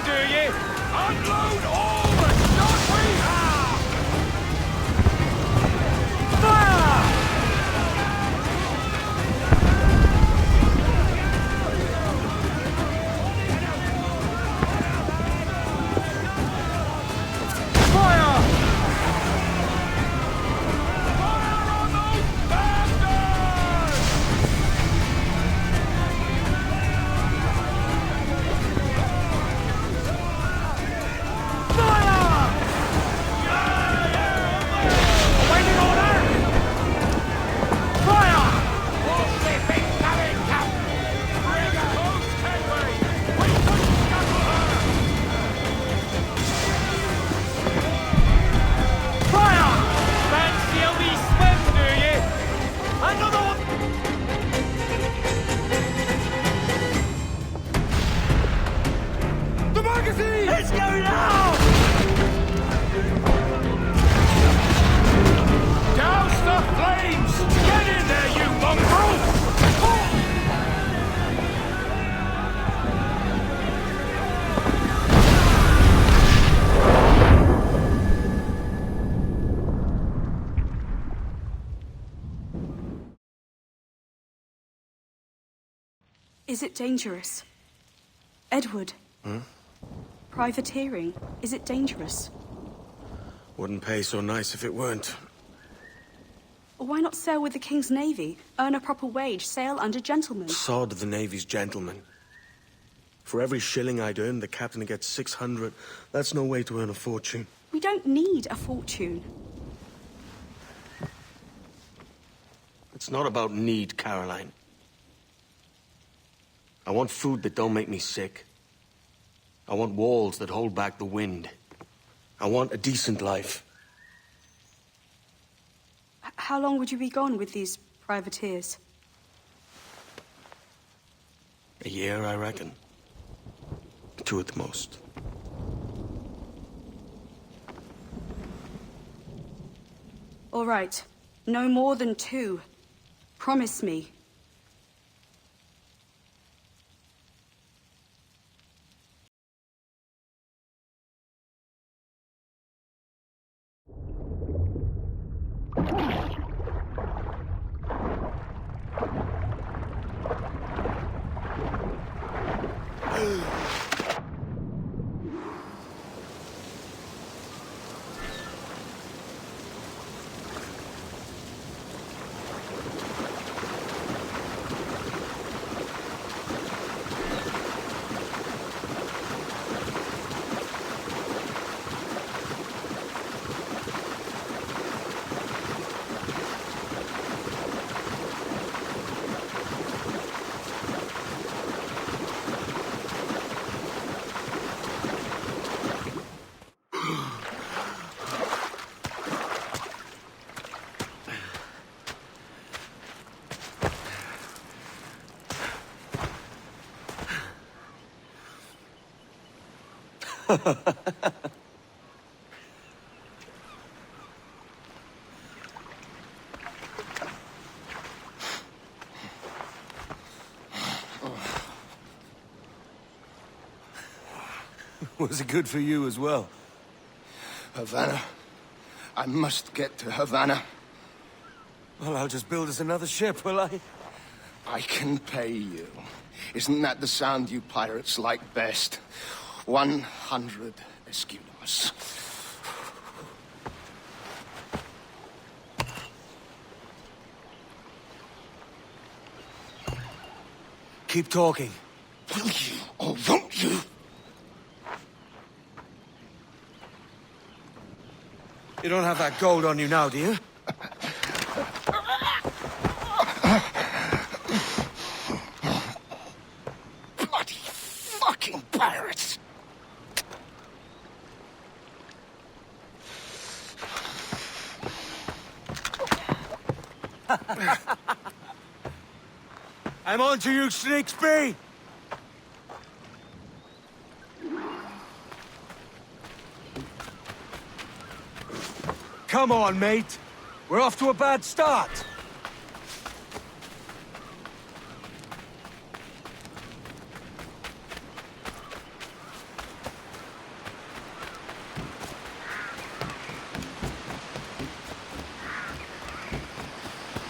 do you? Unload all the stuff we have! Fire! Fire! Fire on those bastards! Fire! Awaiting order! Fire! Warship incoming, Captain! Bring a close headway! We can scuttle her! Fire! Fancy a wee swim, do you? Another one! The magazine! Let's go now! Douse the flames! Get in there, you mongrel! Is it dangerous? Edward? Privateering, is it dangerous? Wouldn't pay so nice if it weren't. Why not sail with the King's Navy? Earn a proper wage, sail under gentlemen. Sod the Navy's gentlemen. For every shilling I'd earn, the captain gets 600. That's no way to earn a fortune. We don't need a fortune. It's not about need, Caroline. I want food that don't make me sick. I want walls that hold back the wind. I want a decent life. How long would you be gone with these privateers? A year, I reckon. 2 at the most. All right. No more than 2. Promise me. Was it good for you as well? Havana. I must get to Havana. Well, I'll just build us another ship, will I? I can pay you. Isn't that the sound you pirates like best? 100 escudos. Keep talking. Will you or won't you? You don't have that gold on you now, do you? Bloody fucking pirates! I'm on to you, Snakesby! Come on, mate. We're off to a bad start.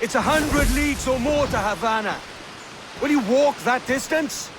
It's 100 leagues or more to Havana. Will you walk that distance?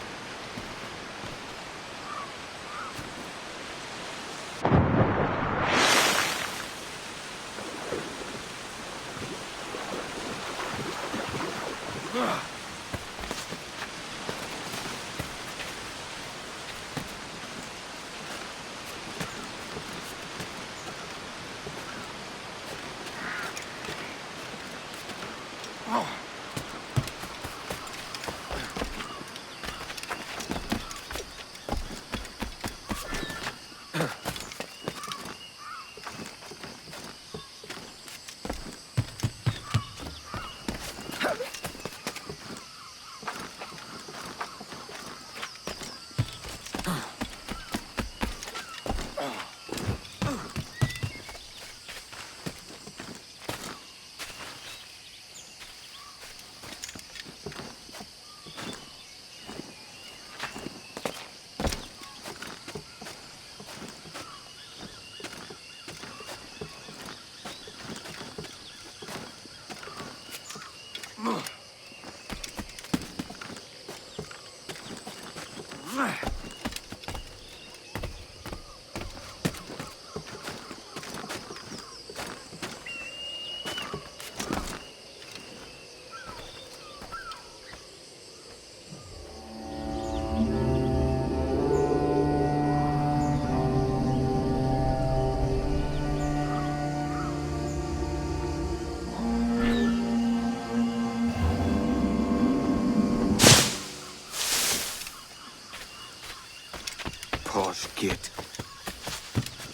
Posh git.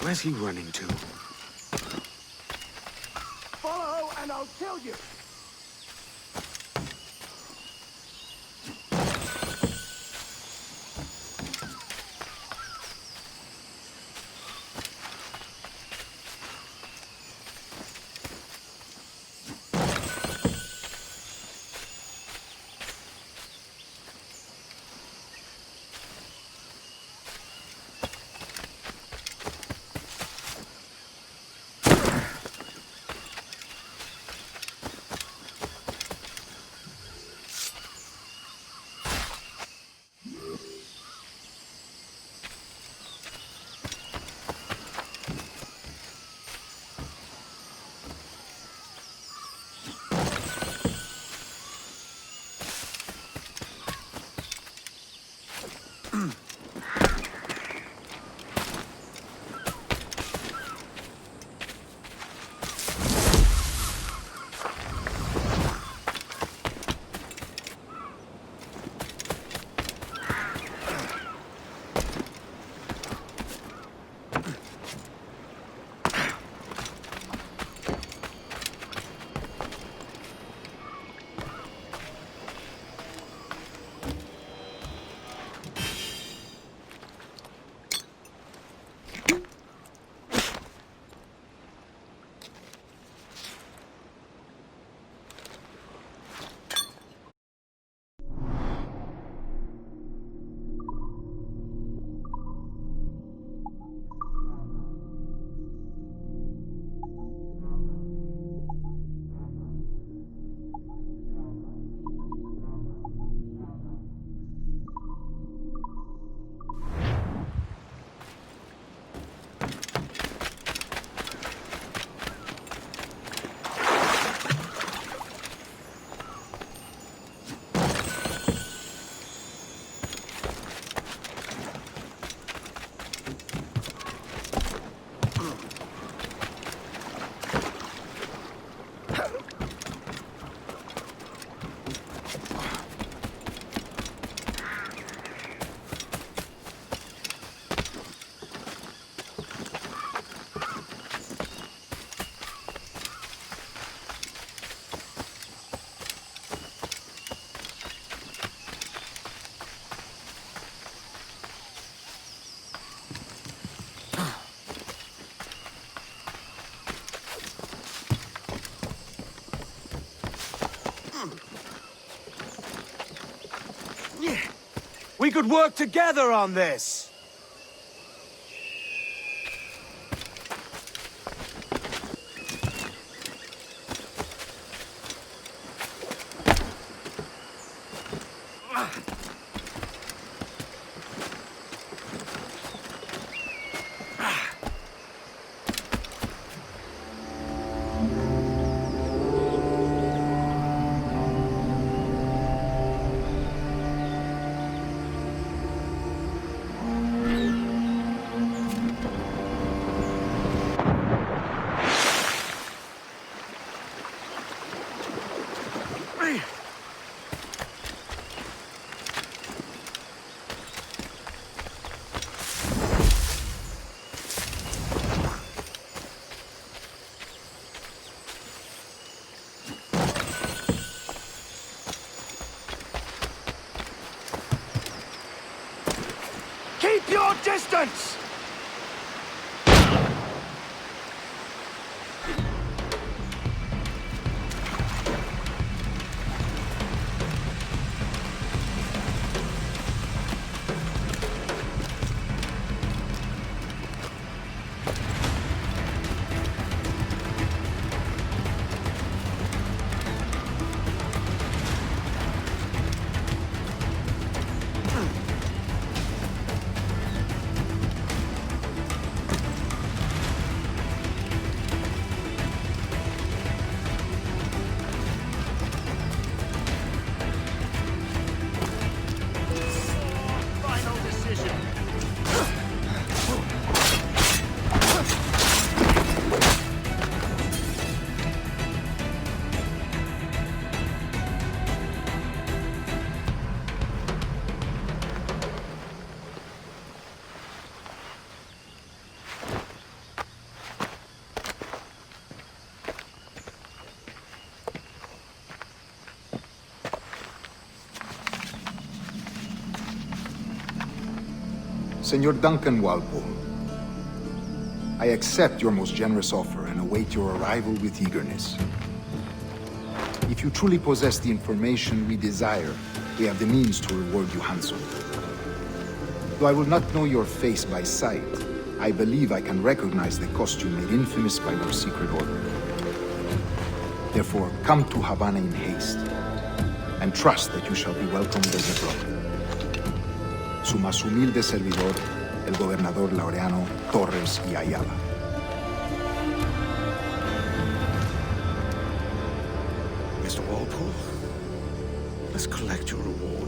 Where's he running to? Follow and I'll kill you! We could work together on this! chance! Final decision. Senor Duncan Walpole, I accept your most generous offer and await your arrival with eagerness. If you truly possess the information we desire, we have the means to reward you handsomely. Though I will not know your face by sight, I believe I can recognize the costume made infamous by your secret order. Therefore, come to Havana in haste, and trust that you shall be welcomed as a brother. Su más humilde servidor, el gobernador Laureano Torres y Ayala. Mr. Walpole, let's collect your reward.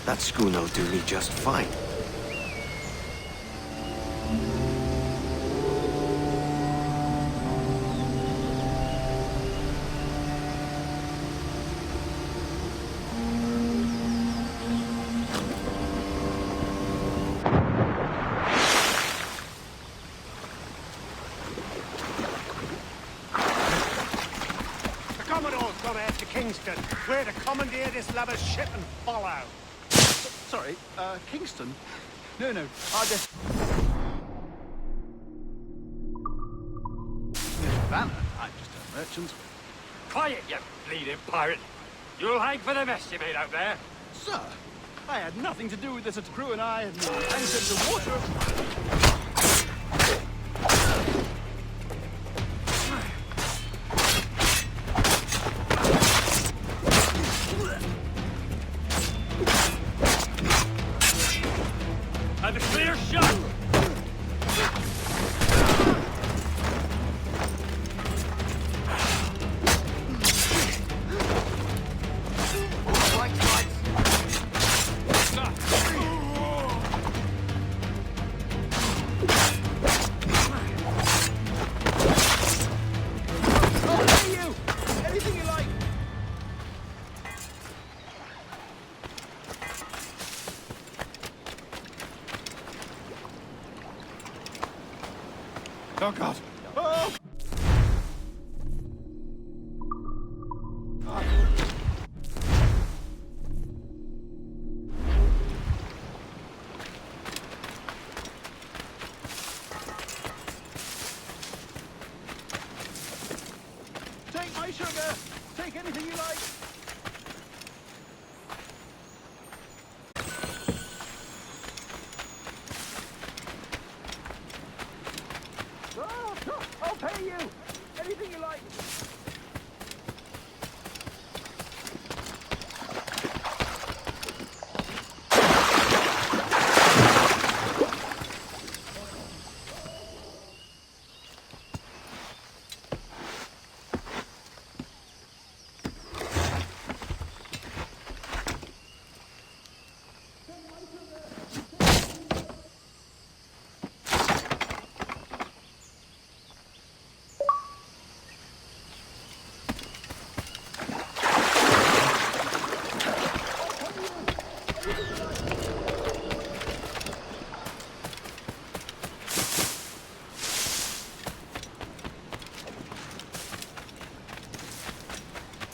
That schooner'll do me just fine. The Commodore's gone out to Kingston. We're to commandeer this lover's ship and follow. Sorry, Kingston? No, I just... Havana, I'm just a merchant. Quiet, you bleeding pirate. You'll hang for the mess you made out there. Sir, I had nothing to do with this. The crew and I had entered the water. And a clear shot. Anything you like. Oh, God. Oh! Take my sugar. Take anything you like. I'll pay you. Anything you like.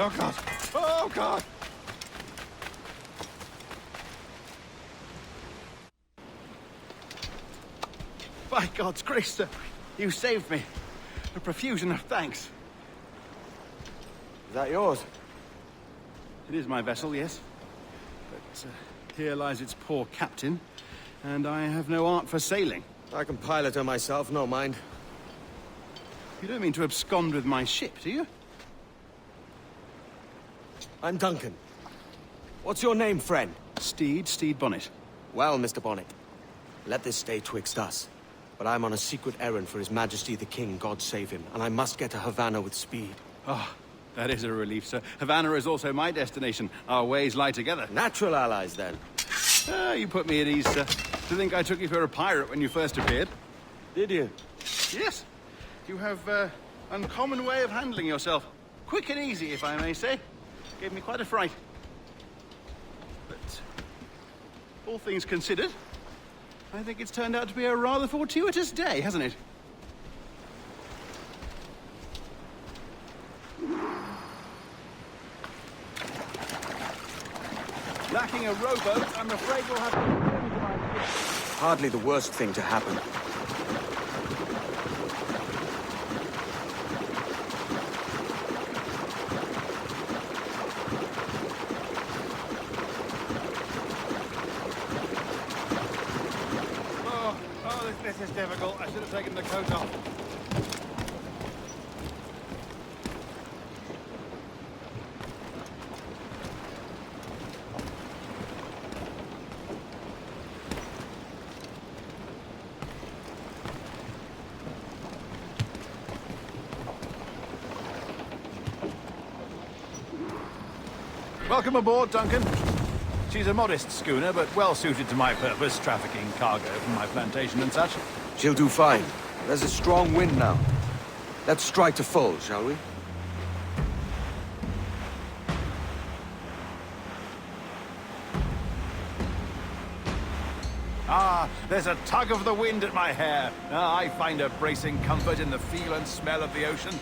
Oh, God. Oh, God. By God's grace, sir, you saved me. A profusion of thanks. Is that yours? It is my vessel, yes. But here lies its poor captain, and I have no art for sailing. I can pilot her myself, no mind. You don't mean to abscond with my ship, do you? I'm Duncan. What's your name, friend? Steed Bonnet. Well, Mr. Bonnet, let this stay twixt us. But I'm on a secret errand for His Majesty the King, God save him, and I must get to Havana with speed. Oh, that is a relief, sir. Havana is also my destination. Our ways lie together. Natural allies, then. Ah, you put me at ease, sir. To think I took you for a pirate when you first appeared. Did you? Yes. You have uncommon way of handling yourself. Quick and easy, if I may say. Gave me quite a fright. But all things considered, I think it's turned out to be a rather fortuitous day, hasn't it? Lacking a rowboat, I'm afraid we'll have to... Hardly the worst thing to happen. This is difficult. I should have taken the coat off. Welcome aboard, Duncan. She's a modest schooner, but well suited to my purpose, trafficking cargo from my plantation and such. She'll do fine. There's a strong wind now. Let's strike to full, shall we? Ah, there's a tug of the wind at my hair. Ah, I find a bracing comfort in the feel and smell of the ocean.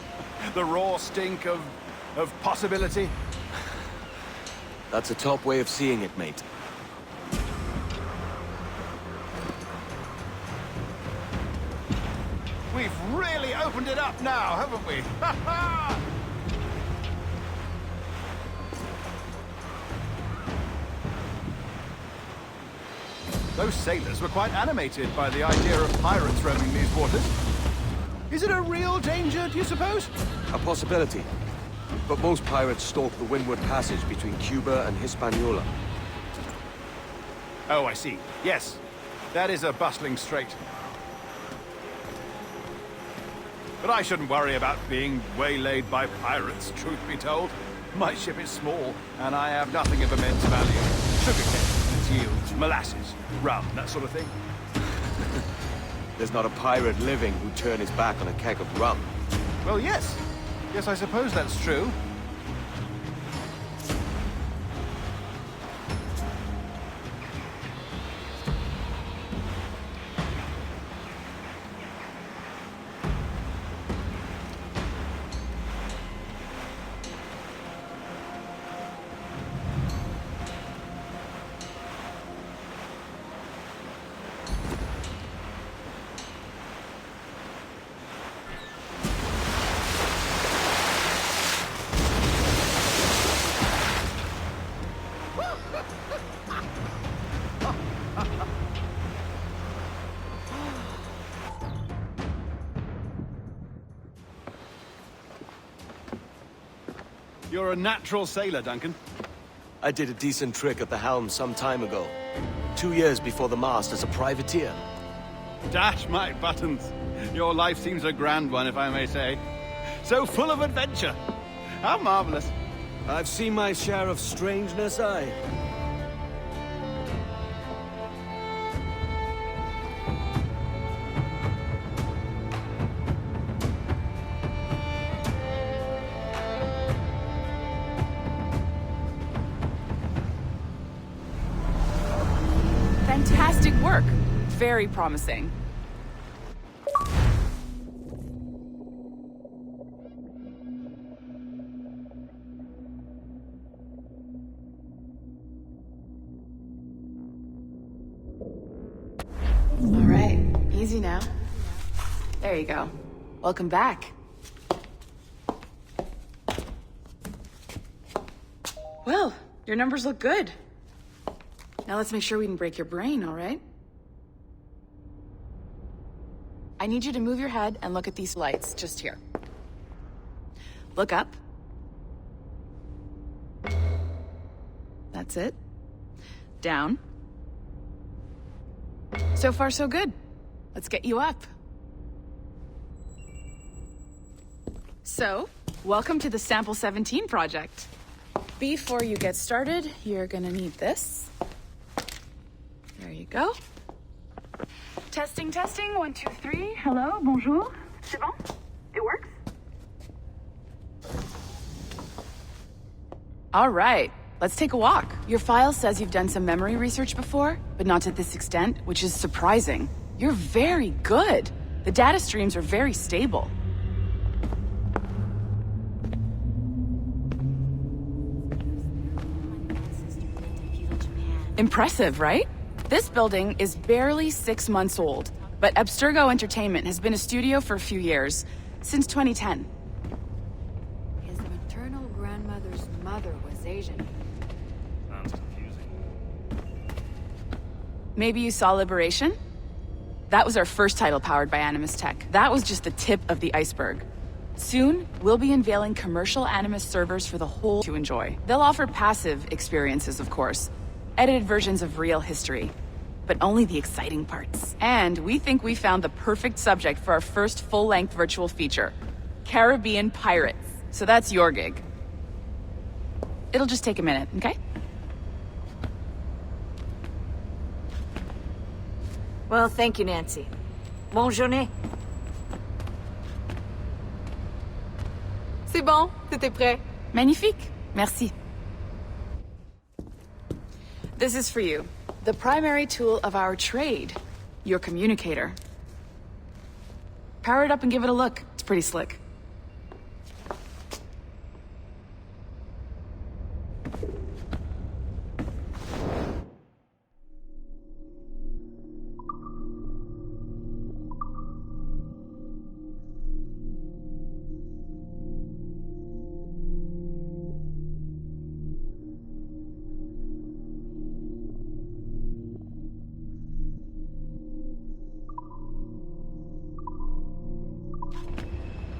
The raw stink of possibility. That's a top way of seeing it, mate. We've really opened it up now, haven't we? Ha ha! Those sailors were quite animated by the idea of pirates roaming these waters. Is it a real danger, do you suppose? A possibility. But most pirates stalk the windward passage between Cuba and Hispaniola. Oh, I see. Yes. That is a bustling strait. But I shouldn't worry about being waylaid by pirates, truth be told. My ship is small, and I have nothing of immense value. Sugarcane, its yields, molasses, rum, that sort of thing. There's not a pirate living who'd turn his back on a keg of rum. Well, yes. Yes, I suppose that's true. You're a natural sailor, Duncan. I did a decent trick at the helm some time ago. 2 years before the mast as a privateer. Dash my buttons. Your life seems a grand one, if I may say. So full of adventure. How marvelous. I've seen my share of strangeness, aye. Fantastic work. Very promising. All right, easy now. There you go. Welcome back. Well, your numbers look good. Now let's make sure we can break your brain, all right? I need you to move your head and look at these lights just here. Look up. That's it. Down. So far, so good. Let's get you up. So, welcome to the Sample 17 project. Before you get started, you're gonna need this. There you go. Testing, testing, 1, 2, 3. Hello, bonjour. C'est bon? It works? All right, let's take a walk. Your file says you've done some memory research before, but not to this extent, which is surprising. You're very good. The data streams are very stable. Impressive, right? This building is barely 6 months old, but Abstergo Entertainment has been a studio for a few years, since 2010. His maternal grandmother's mother was Asian. Sounds confusing. Maybe you saw Liberation? That was our first title powered by Animus Tech. That was just the tip of the iceberg. Soon, we'll be unveiling commercial Animus servers for the whole to enjoy. They'll offer passive experiences, of course, edited versions of real history, but only the exciting parts. And we think we found the perfect subject for our first full-length virtual feature, Caribbean Pirates. So that's your gig. It'll just take a minute, okay? Well, thank you, Nancy. Bonne journée. C'est bon, c'était prêt. Magnifique, merci. This is for you. The primary tool of our trade, your communicator. Power it up and give it a look. It's pretty slick.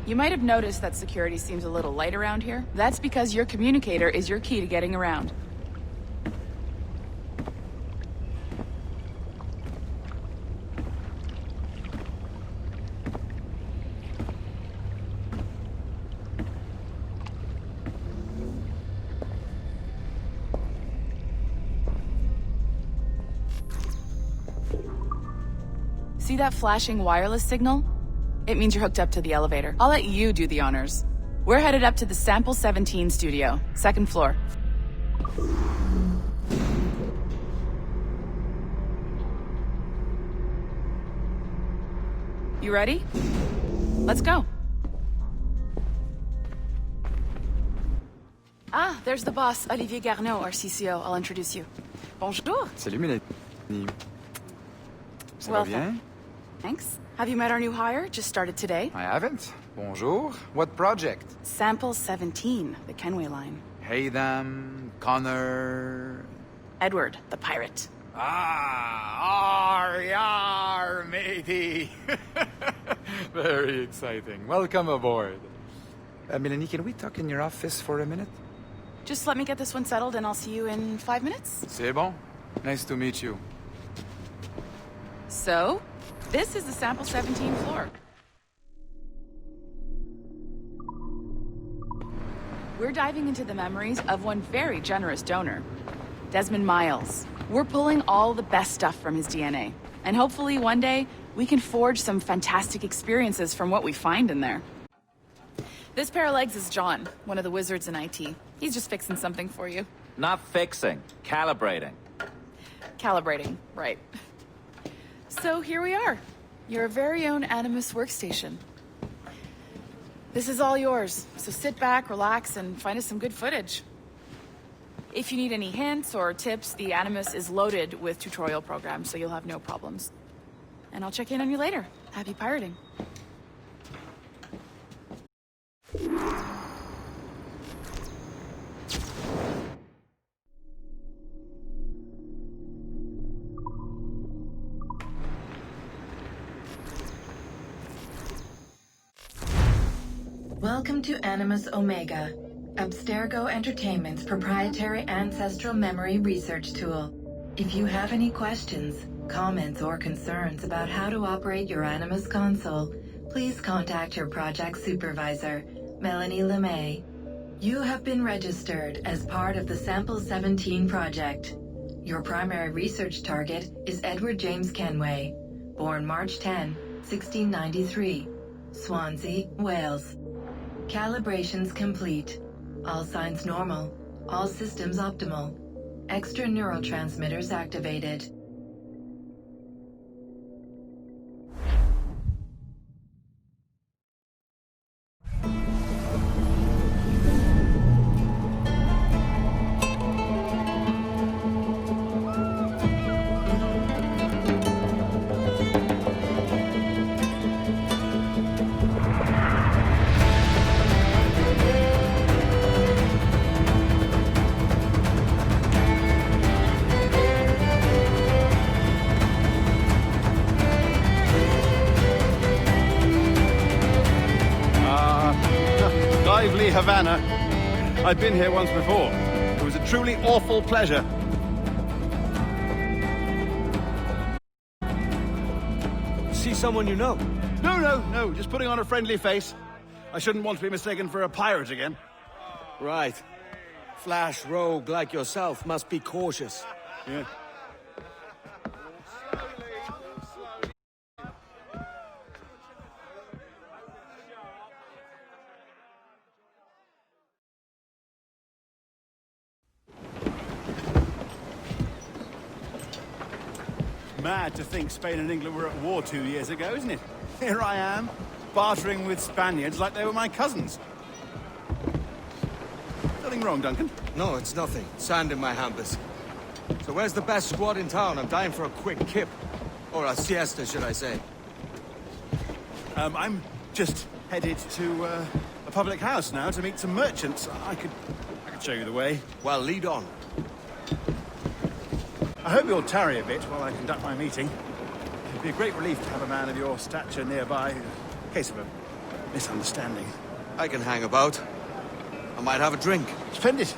You might have noticed that security seems a little light around here. That's because your communicator is your key to getting around. See that flashing wireless signal? It means you're hooked up to the elevator. I'll let you do the honors. We're headed up to the Sample 17 studio, 2nd floor. You ready? Let's go. Ah, there's the boss, Olivier Garneau, our CCO. I'll introduce you. Bonjour. Salut Mélanie. Ça va Well, bien? Thanks. Have you met our new hire? Just started today. I haven't. Bonjour. What project? Sample 17, the Kenway line. Haydam, Connor... Edward, the pirate. Ah, yar, matey. Very exciting. Welcome aboard. Mélanie, can we talk in your office for a minute? Just let me get this one settled and I'll see you in 5 minutes. C'est bon. Nice to meet you. So, this is the Sample 17 floor. We're diving into the memories of one very generous donor, Desmond Miles. We're pulling all the best stuff from his DNA. And hopefully one day, we can forge some fantastic experiences from what we find in there. This pair of legs is John, one of the wizards in IT. He's just fixing something for you. Not fixing, calibrating. Calibrating, right. So here we are, your very own Animus workstation. This is all yours, so sit back, relax, and find us some good footage. If you need any hints or tips, the Animus is loaded with tutorial programs, so you'll have no problems. And I'll check in on you later. Happy pirating. Welcome to Animus Omega, Abstergo Entertainment's proprietary ancestral memory research tool. If you have any questions, Comments or concerns about how to operate your Animus console, please contact your project supervisor, Melanie LeMay. You have been registered as part of the Sample 17 project. Your primary research target is Edward James Kenway, born March 10, 1693, Swansea, Wales. Calibrations complete. All signs normal. All systems optimal. Extra neurotransmitters activated. Lively Havana. I've been here once before. It was a truly awful pleasure. See someone you know? No, just putting on a friendly face. I shouldn't want to be mistaken for a pirate again. Right. Flash rogue like yourself must be cautious. Yeah. Mad to think Spain and England were at war 2 years ago, isn't it? Here I am, bartering with Spaniards like they were my cousins. Nothing wrong, Duncan? No, it's nothing. Sand in my hampers. So where's the best squad in town? I'm dying for a quick kip. Or a siesta, should I say. I'm just headed to a public house now to meet some merchants. I could show you the way. Well, lead on. I hope you'll tarry a bit while I conduct my meeting. It'd be a great relief to have a man of your stature nearby, in case of a misunderstanding. I can hang about. I might have a drink. Splendid.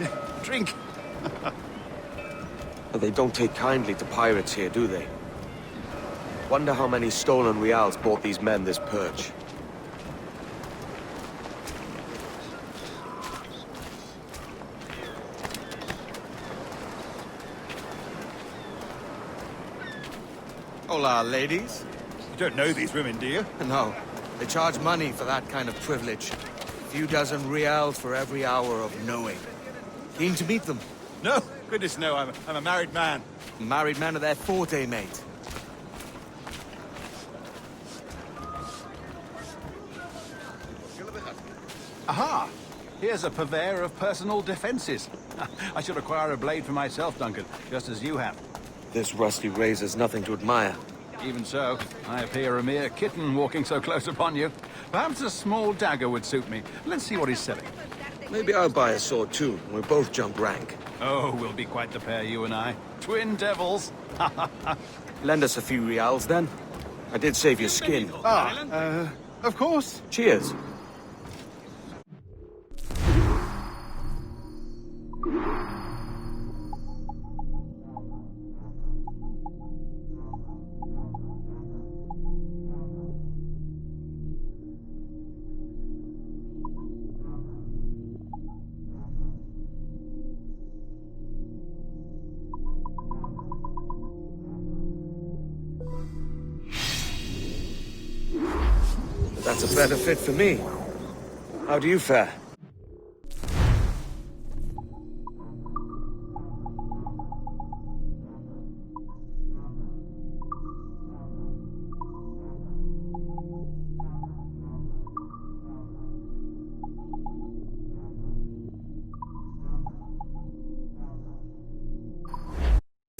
Drink. They don't take kindly to pirates here, do they? Wonder how many stolen reals bought these men this perch. Hola, ladies. You don't know these women, do you? No. They charge money for that kind of privilege. A few dozen reals for every hour of knowing. Keen to meet them? No. Goodness, no. I'm a married man. Married men are their forte, mate. Aha! Here's a purveyor of personal defenses. I should acquire a blade for myself, Duncan, just as you have. This rusty razor's nothing to admire. Even so, I appear a mere kitten walking so close upon you. Perhaps a small dagger would suit me. Let's see what he's selling. Maybe I'll buy a sword too. We'll both jump rank. Oh, we'll be quite the pair, you and I. Twin devils. Lend us a few reals, then. I did save your skin. Of course. Cheers. That's a better fit for me. How do you fare?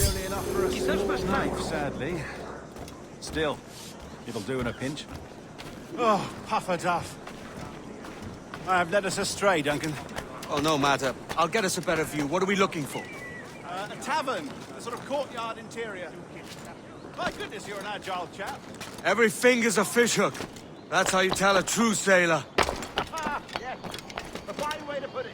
Only enough for a small knife, sadly. Still, it'll do in a pinch. Oh, puffer duff. I have led us astray, Duncan. Oh, no matter. I'll get us a better view. What are we looking for? A tavern, a sort of courtyard interior. My goodness, you're an agile chap. Every finger's a fishhook. That's how you tell a true sailor. Yes, a fine way to put it.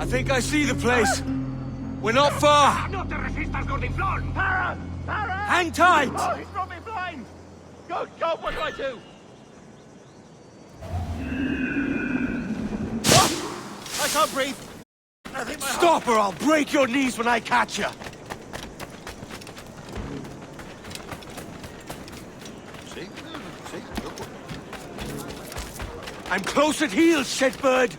I think I see the place. We're not far. No te resistas, Gordinflón! Para! Para! Hang tight! Oh, he's brought me blind! Good God, what do I do? Oh, I can't breathe. I think my Stop or I'll break your knees when I catch you. See? See? Look what... I'm close at heel, shitbird.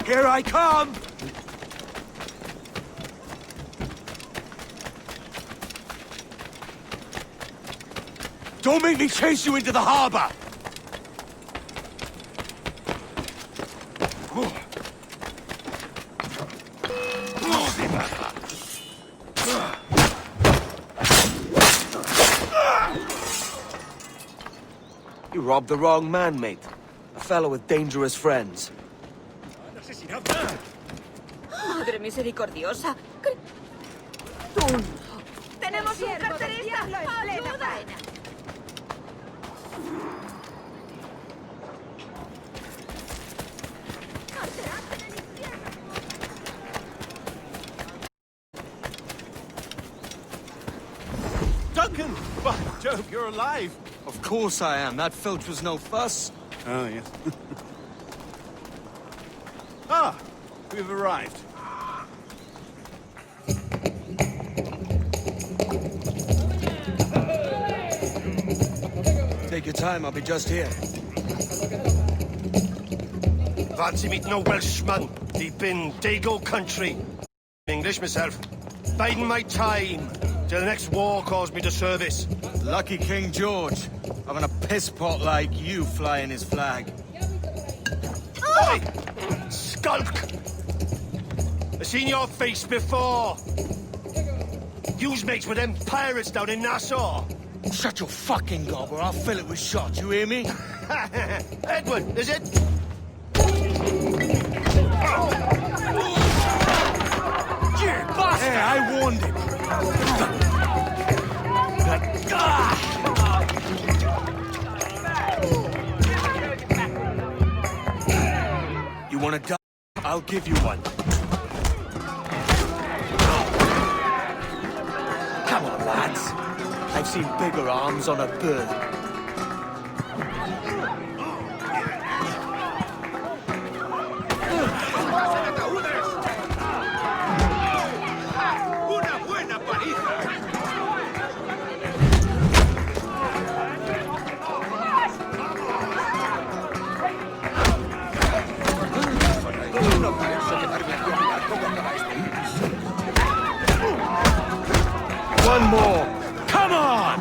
Here I come! Don't make me chase you into the harbor! You robbed the wrong man, mate. A fellow with dangerous friends. Madre misericordiosa. Tú no. ¡Tenemos un carterista! ¡Ayuda! Duncan! By Jove, you're alive! Of course I am. That filch was no fuss. Oh, yes. Ah! We've arrived. Take your time, I'll be just here. Fancy meeting no Welshman deep in Dago country. English myself. Biding my time till the next war calls me to service. Lucky King George, having a piss pot like you flying his flag. Oi! Skulk! I've seen your face before. You's mates with them pirates down in Nassau. Shut your fucking gob or I'll fill it with shot, you hear me? Edward, is it? You bastard! Hey, I warned him. You wanna die? I'll give you one. Come on, lads. I've seen bigger arms on a bird. ¡Una buena paliza! One more. Come on!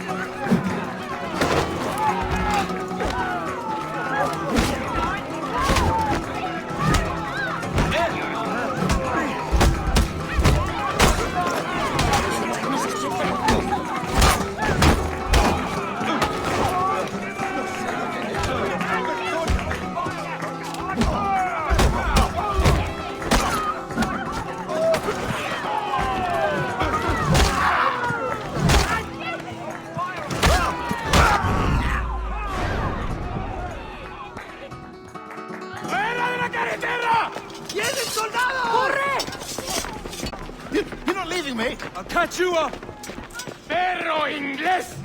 You're not leaving me. I'll catch you up! ¡Perro inglés!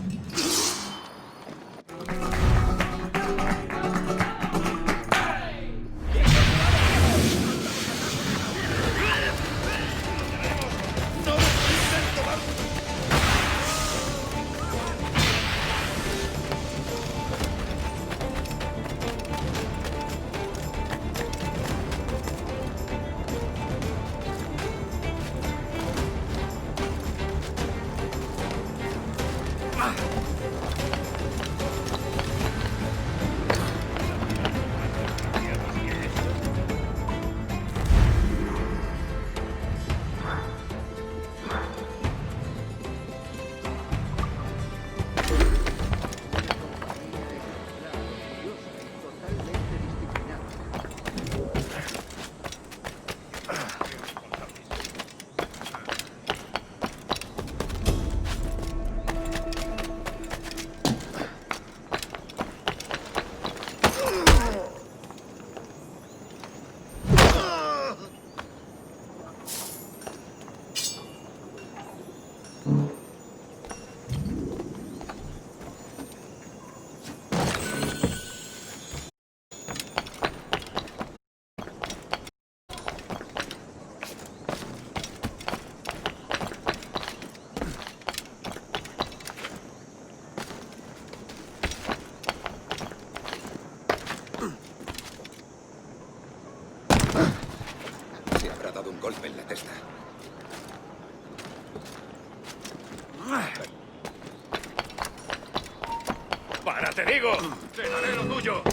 ¡Para, te digo! ¡Te daré lo tuyo!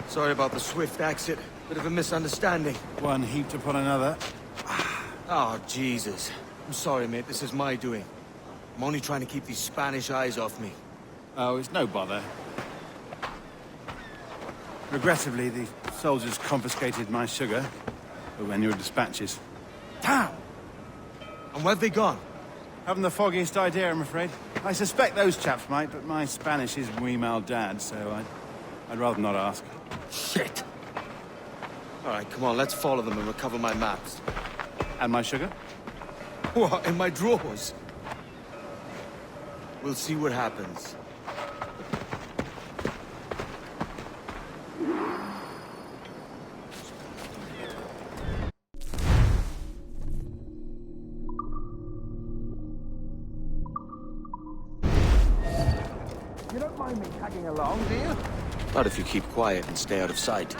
Sorry about the swift exit. Bit of a misunderstanding. One heaped upon another. Oh, Jesus. I'm sorry, mate. This is my doing. I'm only trying to keep these Spanish eyes off me. Oh, it's no bother. Regrettably, the soldiers confiscated my sugar when your dispatches. Damn! And where've they gone? Haven't the foggiest idea, I'm afraid. I suspect those chaps might, but my Spanish is muy mal dad, so I'd rather not ask. Shit! All right, come on, let's follow them and recover my maps. And my sugar? What, in my drawers? We'll see what happens. You don't mind me tagging along, do you? Not if you keep quiet and stay out of sight.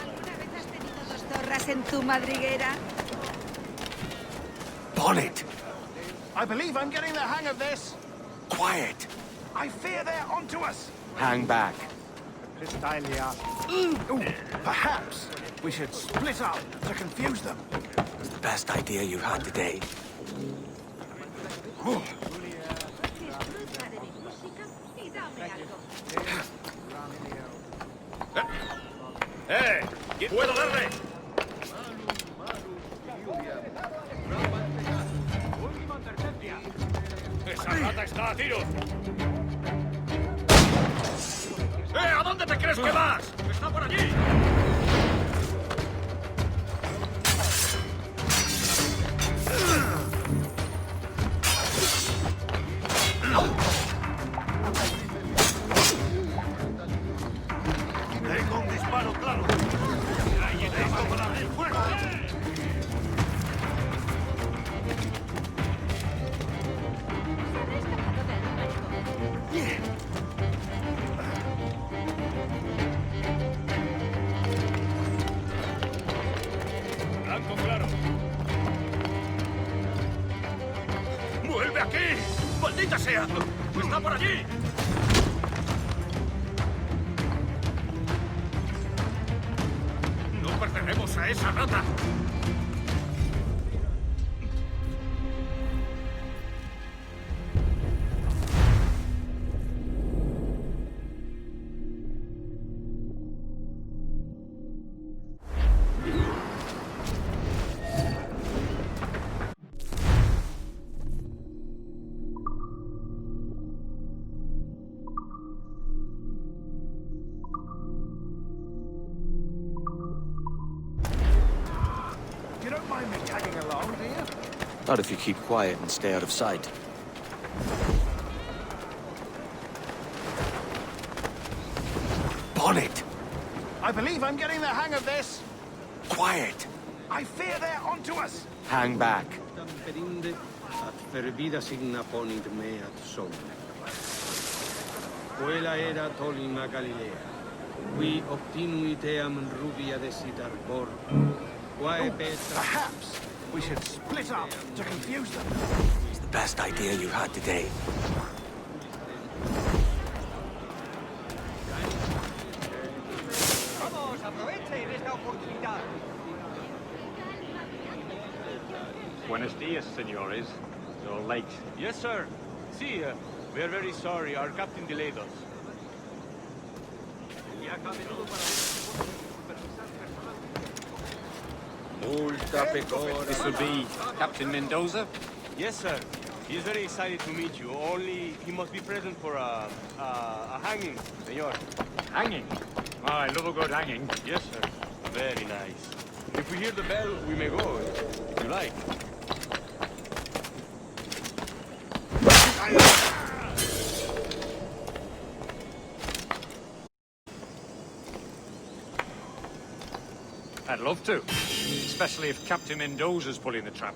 Bonnet! I believe I'm getting the hang of this. Quiet! I fear they're onto us. Hang back. Perhaps we should split up to confuse them. It's the best idea you've had today. ¡Puedo darle! ¡Esa rata está a tiros! ¿A dónde te crees que vas? ¡Está por allí! Tengo un disparo claro. Ahí está para abrir fuego. Blanco claro. ¡Vuelve aquí! ¡Maldita sea! ¡Está por allí! ¡No perderemos a esa rata! You don't mind me tagging along, do you? Not if you keep quiet and stay out of sight. Bonnet! I believe I'm getting the hang of this. Quiet! I fear they're onto us. Hang back. Quella era tolima Galilea. Qui obtinui team rubia de Citarbor. Quae petra. Perhaps We should split up to confuse them. It's the best idea you had today. Vamos, aprovechen esta oportunidad. Buenos dias, senores. You're late. Yes, sir. See, we are very sorry. Our captain delayed us. This would be Captain Mendoza? Yes, sir. He is very excited to meet you. Only he must be present for a hanging, senor. Hanging? Oh, I love a good hanging. Yes, sir. Very nice. If we hear the bell, we may go, if you like. I'd love to. Especially if Captain Mendoza's pulling the trap.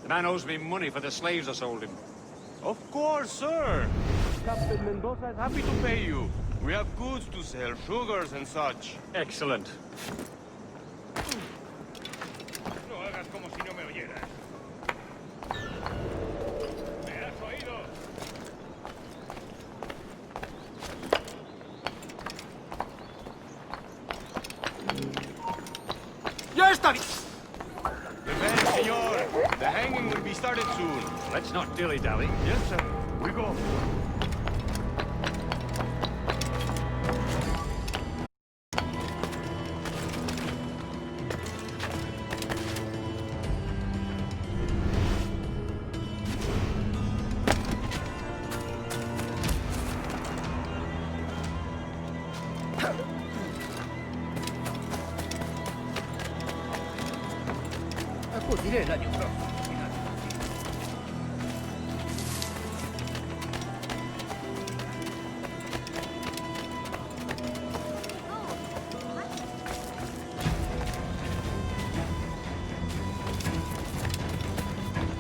The man owes me money for the slaves I sold him. Of course, sir. Captain Mendoza is happy to pay you. We have goods to sell, sugars and such. Excellent. No hagas como si no me oyeras. ¿Me has oído? ¡Ya está bien! Prepare, senor. The hanging will be started soon. Let's not dilly-dally. Yes, sir. We go. Acudiré el año próximo.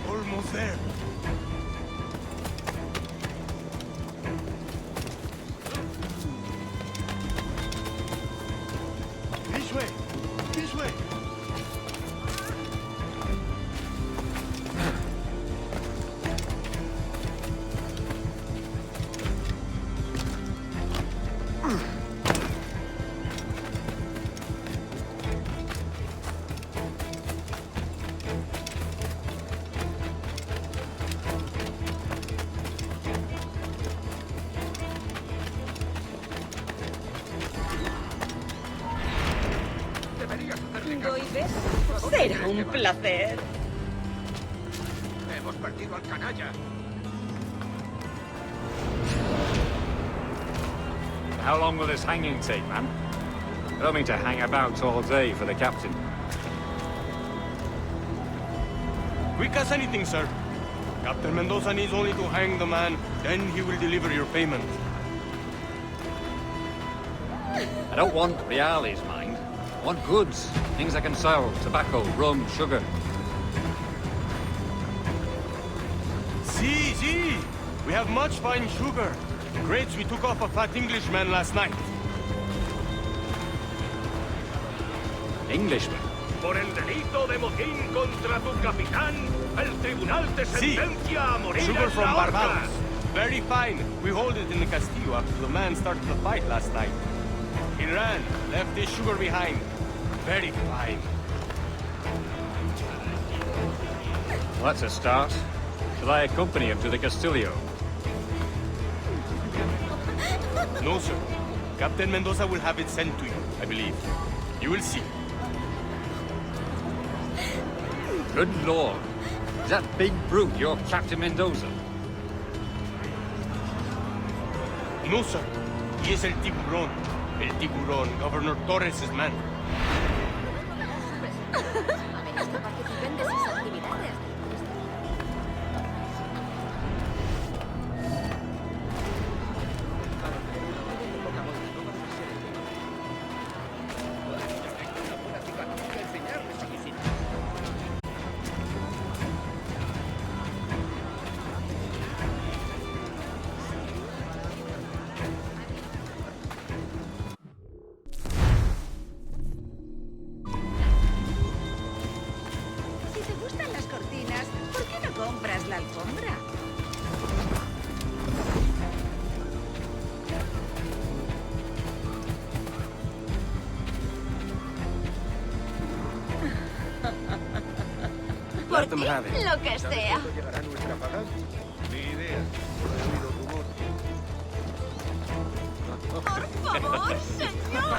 Almost there. This way. This way. Será un placer. Hemos perdido al canalla. How long will this hanging take, man? I don't mean to hang about all day for the captain. Quick as anything, sir. Captain Mendoza needs only to hang the man, then he will deliver your payment. I don't want reales, mind. I want goods. Things I can sell. Tobacco, rum, sugar. See. We have much fine sugar. Crates we took off a fat Englishman last night. Englishman? Por el delito de motín contra tu capitán, el tribunal te sentencia a morir Sugar en from la horca. Barbados. Very fine. We hold it in the Castillo after the man started the fight last night. He ran, left his sugar behind. Very fine. Well, that's a start. Shall I accompany him to the Castillo? No, sir. Captain Mendoza will have it sent to you, I believe. You will see. Good lord. Is that big brute your Captain Mendoza? No, sir. He is el tiburón. El tiburón, Governor Torres' man. Participen de sus actividades. la alfombra. Let them have it. Lo que sea. ¿Llegará nuestra paga? Ni idea. Solo he oído rumores. Por favor, señor.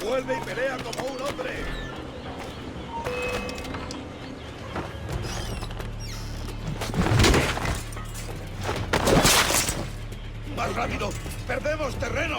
Vuelve y pelea como un hombre. ¡Más rápido! ¡Perdemos terreno!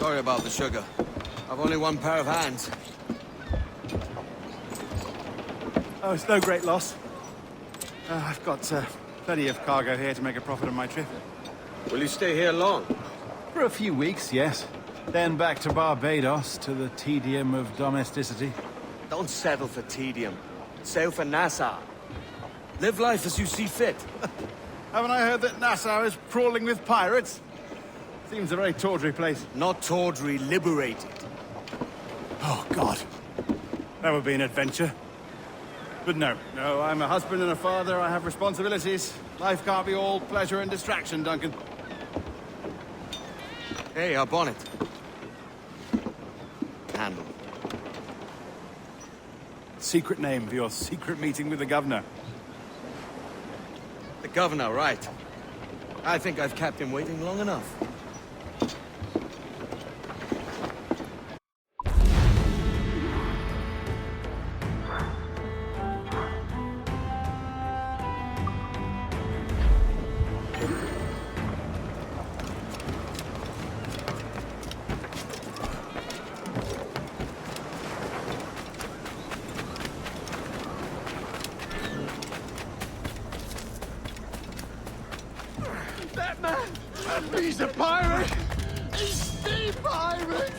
Sorry about the sugar. I've only one pair of hands. Oh, it's no great loss. I've got plenty of cargo here to make a profit on my trip. Will you stay here long? For a few weeks, yes. Then back to Barbados, to the tedium of domesticity. Don't settle for tedium. Sail for Nassau. Live life as you see fit. Haven't I heard that Nassau is crawling with pirates? Seems a very tawdry place. Not tawdry, liberated. Oh, God. That would be an adventure. But no, I'm a husband and a father. I have responsibilities. Life can't be all pleasure and distraction, Duncan. Hey, our bonnet. Handle. Secret name for your secret meeting with the governor. The governor, right. I think I've kept him waiting long enough. That man! He's a pirate! He's the pirate!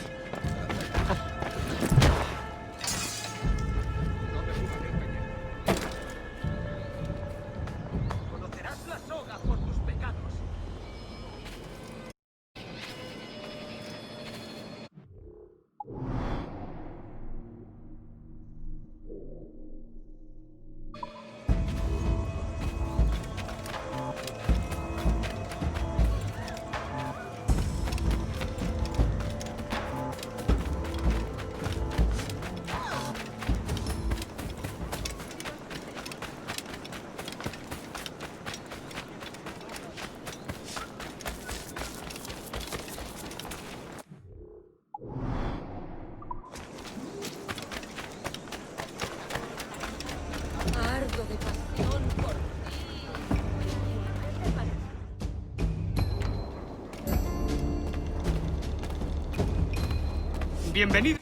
Conocerás la soga por tus pecados. Ardo de pasión por ti. Bienvenido.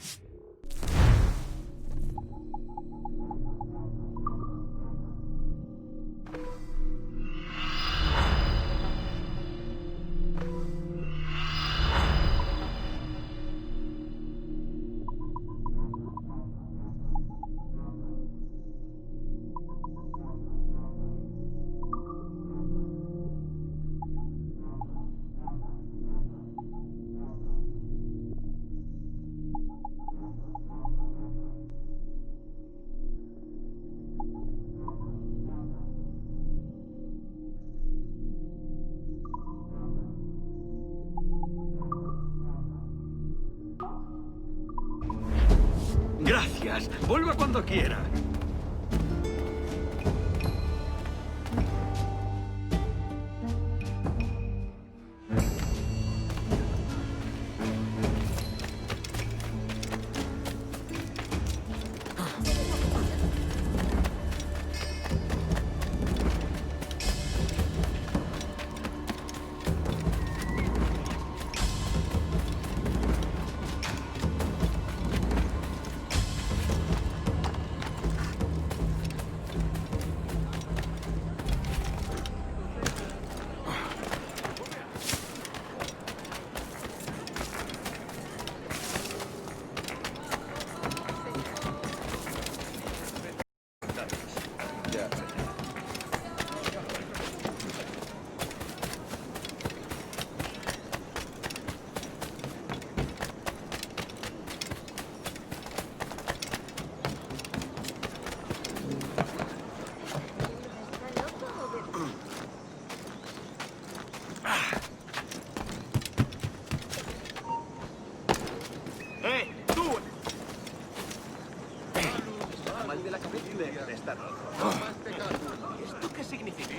Gracias. Vuelva cuando quiera. ¿Esto qué significa?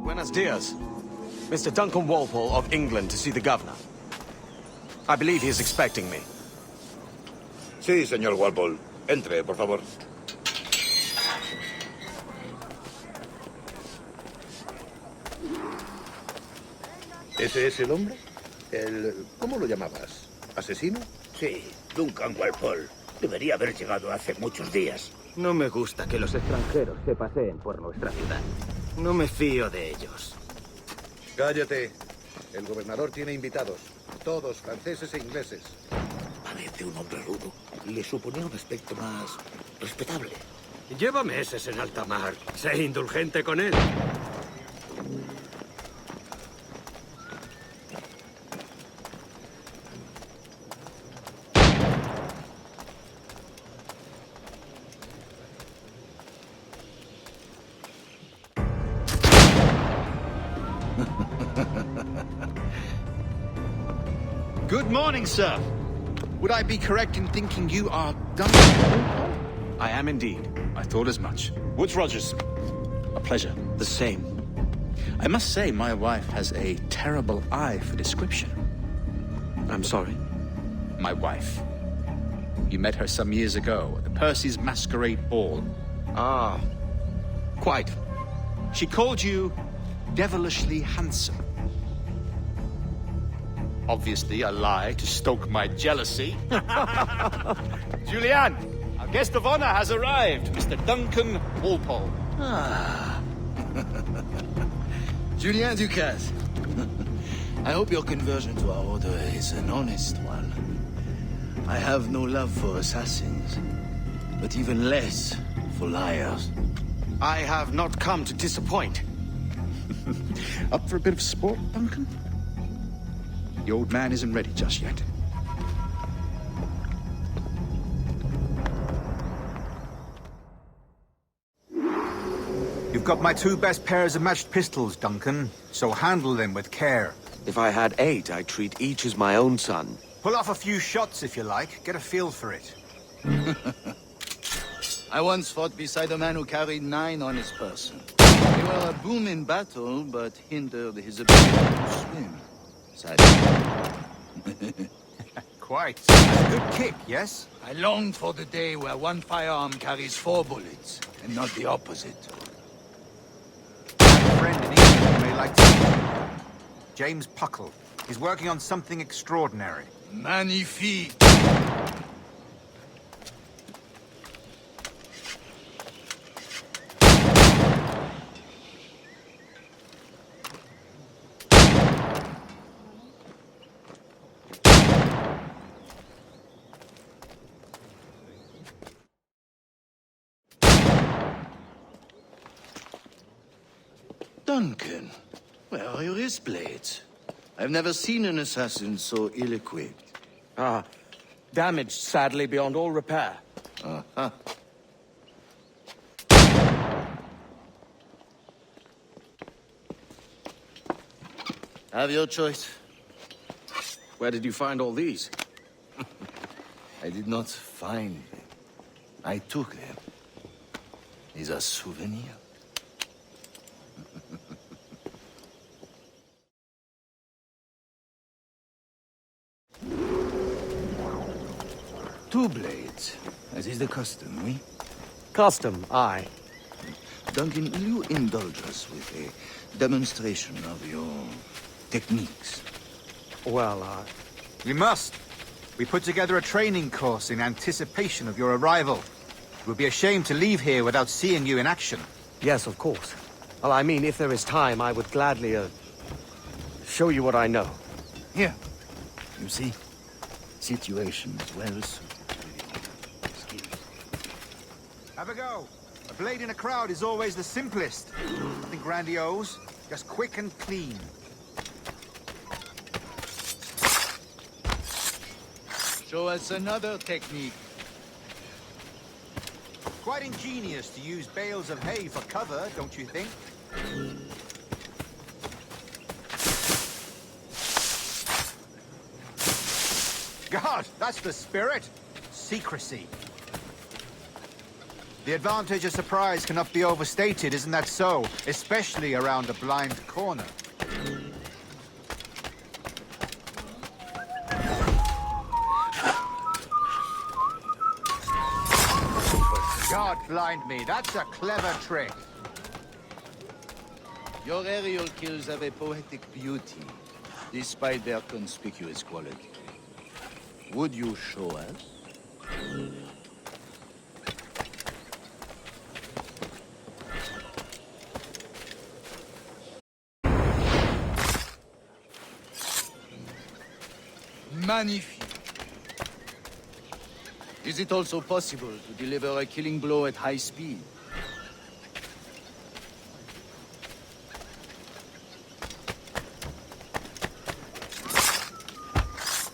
Buenos dias. Mr. Duncan Walpole of England to see the governor. I believe he is expecting me. Sí, señor Walpole. Entre, por favor. ¿Ese es el hombre? ¿Cómo lo llamabas? ¿Asesino? Sí, Duncan Walpole. Debería haber llegado hace muchos días. No me gusta que los extranjeros se paseen por nuestra ciudad. No me fío de ellos. Cállate. El gobernador tiene invitados. Todos franceses e ingleses. Parece un hombre rudo. Le suponía un aspecto más respetable. Lleva meses en alta mar. Sé indulgente con él. Good morning, sir. Would I be correct in thinking you are Duncan? I am indeed. I thought as much. Woods Rogers. A pleasure. The same. I must say, my wife has a terrible eye for description. I'm sorry? My wife. You met her some years ago at the Percy's Masquerade Ball. Ah, quite. She called you devilishly handsome. Obviously a lie to stoke my jealousy. Julianne, our guest of honor has arrived, Mr. Duncan Walpole. Ah. Julien Ducasse. I hope your conversion to our order is an honest one. I have no love for assassins, but even less for liars. I have not come to disappoint. Up for a bit of sport, Duncan? The old man isn't ready just yet. You've got my 2 best pairs of matched pistols, Duncan, so handle them with care. If I had 8, I'd treat each as my own son. Pull off a few shots if you like. Get a feel for it. I once fought beside a man who carried 9 on his person. They were a boom in battle, but hindered his ability to swim. Sadly. Quite. That's a good kick, yes? I long for the day where one firearm carries 4 bullets, and not the opposite. I have a friend in England you may like to meet. James Puckle. He's working on something extraordinary. Magnifique! Duncan, where are your wrist blades? I've never seen an assassin so ill-equipped. Ah, damaged, sadly, beyond all repair. Uh-huh. Have your choice. Where did you find all these? I did not find them. I took them. Is a souvenir. Two blades, as is the custom, oui? Custom, aye. Duncan, will you indulge us with a demonstration of your techniques? Well, We must. We put together a training course in anticipation of your arrival. It would be a shame to leave here without seeing you in action. Yes, of course. Well, I mean, if there is time, I would gladly, show you what I know. Here. You see? Situation is well suited. Have a go. A blade in a crowd is always the simplest. Nothing grandiose, just quick and clean. Show us another technique. Quite ingenious to use bales of hay for cover, don't you think? God, that's the spirit. Secrecy. The advantage of surprise cannot be overstated, isn't that so? Especially around a blind corner. God blind me, that's a clever trick. Your aerial kills have a poetic beauty, despite their conspicuous quality. Would you show us? Magnifique. Is it also possible to deliver a killing blow at high speed?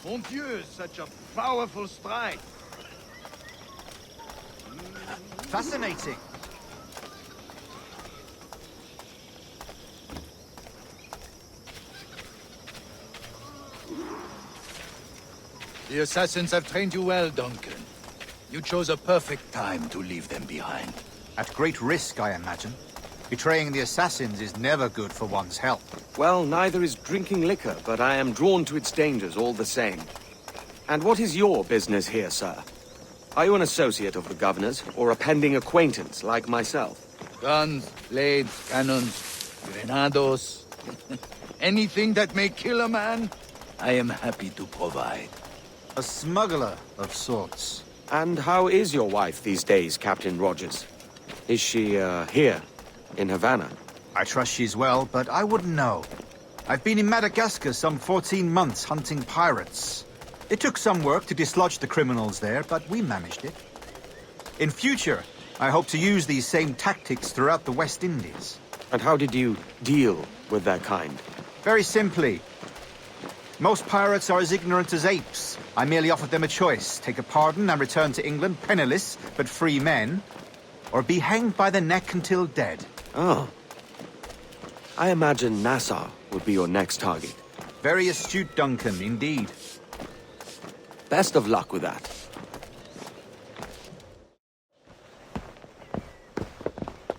Mon Dieu, such a powerful strike. Fascinating. The assassins have trained you well, Duncan. You chose a perfect time to leave them behind. At great risk, I imagine. Betraying the assassins is never good for one's health. Well, neither is drinking liquor, but I am drawn to its dangers all the same. And what is your business here, sir? Are you an associate of the governor's, or a pending acquaintance like myself? Guns, blades, cannons, grenados. Anything that may kill a man, I am happy to provide. A smuggler of sorts. And how is your wife these days, Captain Rogers? Is she, here, in Havana? I trust she's well, but I wouldn't know. I've been in Madagascar some 14 months hunting pirates. It took some work to dislodge the criminals there, but we managed it. In future, I hope to use these same tactics throughout the West Indies. And how did you deal with that kind? Very simply. Most pirates are as ignorant as apes. I merely offered them a choice. Take a pardon and return to England penniless, but free men, or be hanged by the neck until dead. Oh. I imagine Nassau would be your next target. Very astute, Duncan, indeed. Best of luck with that.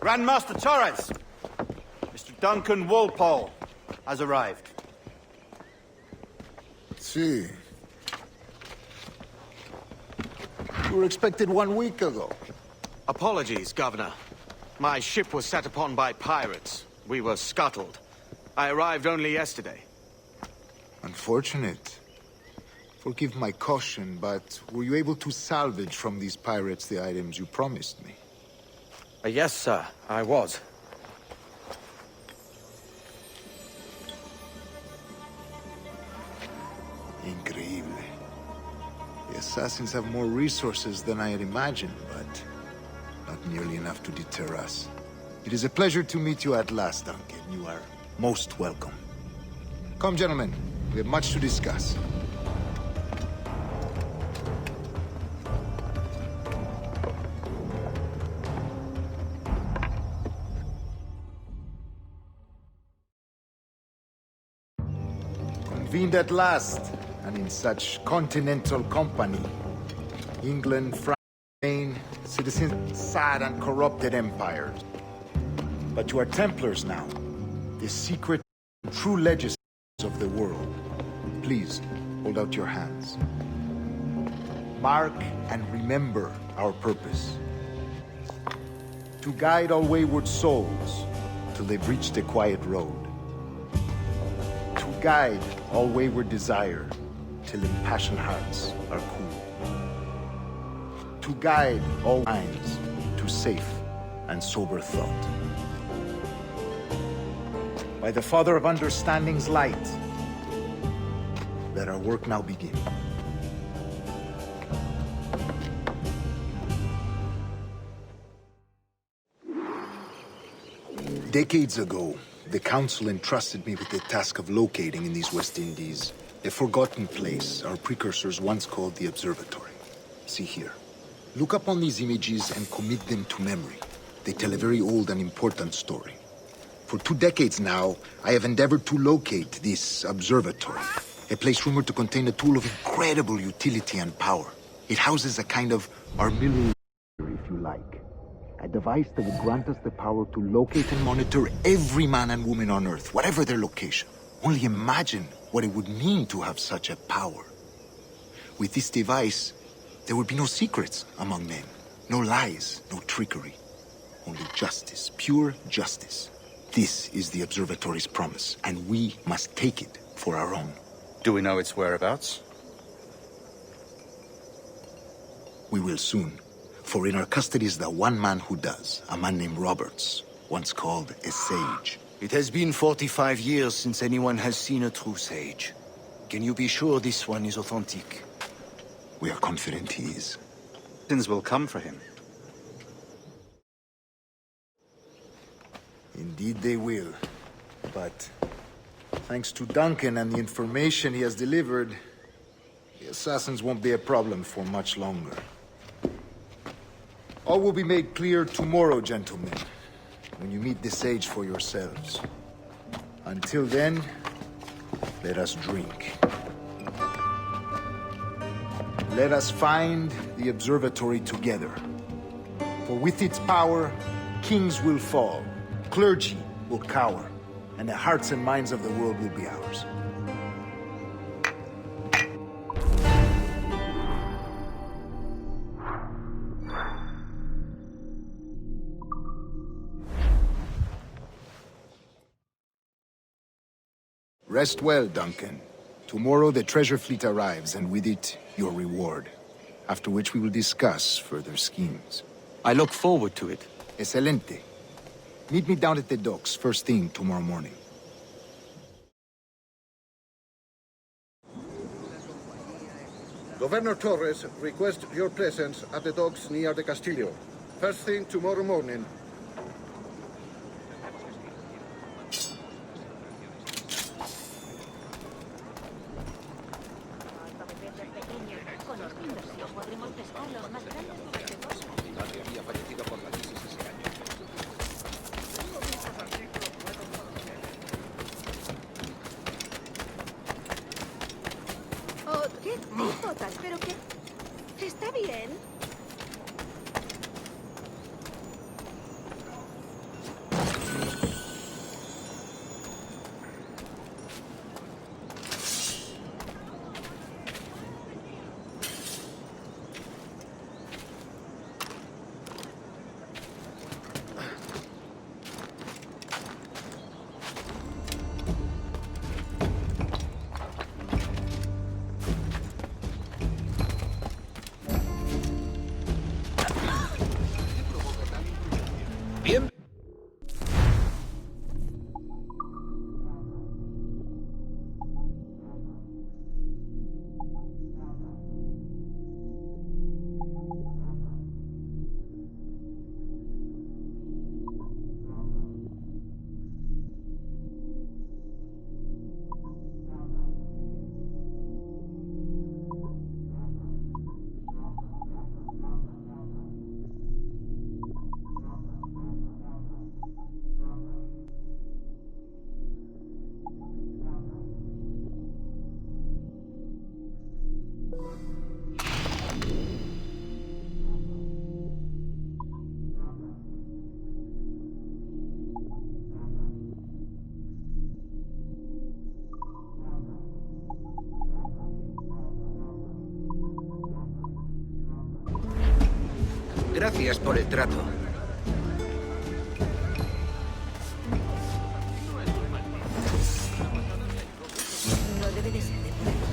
Grandmaster Torres! Mr. Duncan Walpole has arrived. See. You were expected 1 week ago. Apologies, Governor. My ship was set upon by pirates. We were scuttled. I arrived only yesterday. Unfortunate. Forgive my caution, but were you able to salvage from these pirates the items you promised me? Yes, sir, I was. Increíble. The assassins have more resources than I had imagined, but not nearly enough to deter us. It is a pleasure to meet you at last, Duncan. You are most welcome. Come, gentlemen. We have much to discuss. Convened at last, and in such continental company. England, France, Spain, citizens, sad and corrupted empires. But you are Templars now, the secret, true legislators of the world. Please, hold out your hands. Mark and remember our purpose. To guide all wayward souls till they've reached the quiet road. To guide all wayward desire till impassioned hearts are cool. To guide all minds to safe and sober thought. By the Father of Understanding's light, let our work now begin. Decades ago, the Council entrusted me with the task of locating in these West Indies a forgotten place our precursors once called the Observatory. See here. Look upon these images and commit them to memory. They tell a very old and important story. For 2 decades now, I have endeavored to locate this observatory, a place rumored to contain a tool of incredible utility and power. It houses a kind of armillary, if you like. a device that would grant us the power to locate and monitor every man and woman on Earth, whatever their location. Only imagine what it would mean to have such a power. With this device, there would be no secrets among men. No lies, no trickery. Only justice, pure justice. This is the Observatory's promise, and we must take it for our own. Do we know its whereabouts? We will soon. For in our custody is the one man who does, a man named Roberts, once called a sage. It has been 45 years since anyone has seen a true sage. Can you be sure this one is authentic? We are confident he is. Things will come for him. Indeed they will. But thanks to Duncan and the information he has delivered, the assassins won't be a problem for much longer. All will be made clear tomorrow, gentlemen, when you meet the sage for yourselves. Until then, let us drink. Let us find the observatory together. For with its power, kings will fall, clergy will cower, and the hearts and minds of the world will be ours. Rest well, Duncan. Tomorrow the treasure fleet arrives, and with it, your reward. After which we will discuss further schemes. I look forward to it. Excelente. Meet me down at the docks first thing tomorrow morning. Governor Torres requests your presence at the docks near the Castillo. First thing tomorrow morning. Oh, ¿qué? Botas, ¿pero qué? ¿Está bien? Bien. Gracias por el trato. No debe de ser de por aquí.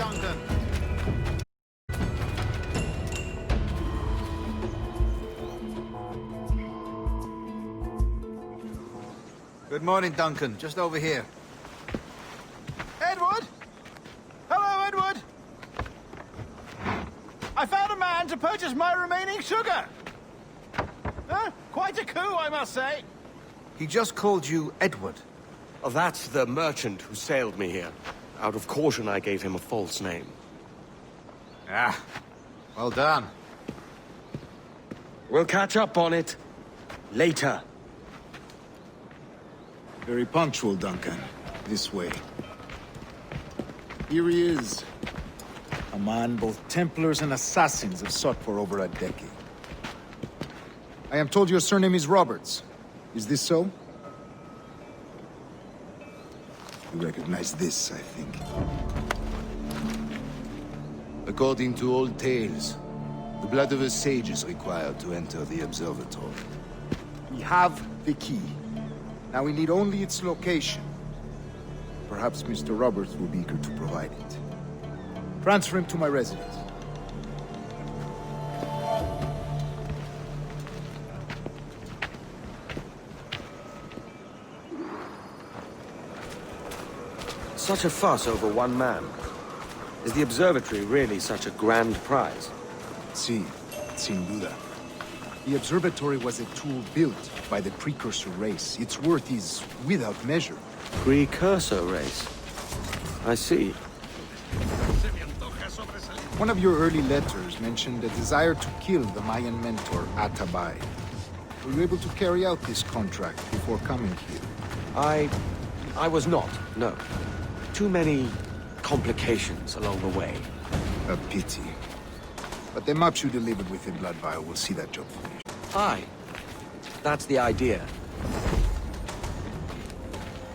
Duncan. Good morning, Duncan. Just over here. Edward? Hello, Edward! I found a man to purchase my remaining sugar! Quite a coup, I must say. He just called you Edward. Oh, that's the merchant who sailed me here. Out of caution, I gave him a false name. Ah, well done. We'll catch up on it later. Very punctual, Duncan. This way. Here he is. A man both Templars and Assassins have sought for over a decade. I am told your surname is Roberts. Is this so? You recognize this, I think. According to old tales, the blood of a sage is required to enter the observatory. We have the key. Now we need only its location. Perhaps Mr. Roberts will be eager to provide it. Transfer him to my residence. Such a fuss over one man. Is the observatory really such a grand prize? Sí, sin duda. The observatory was a tool built by the precursor race. Its worth is without measure. Precursor race? I see. One of your early letters mentioned a desire to kill the Mayan mentor, Atabay. Were you able to carry out this contract before coming here? I was not, no. Too many complications along the way. A pity. But the maps you delivered with the blood vial will see that job finished. Aye. That's the idea.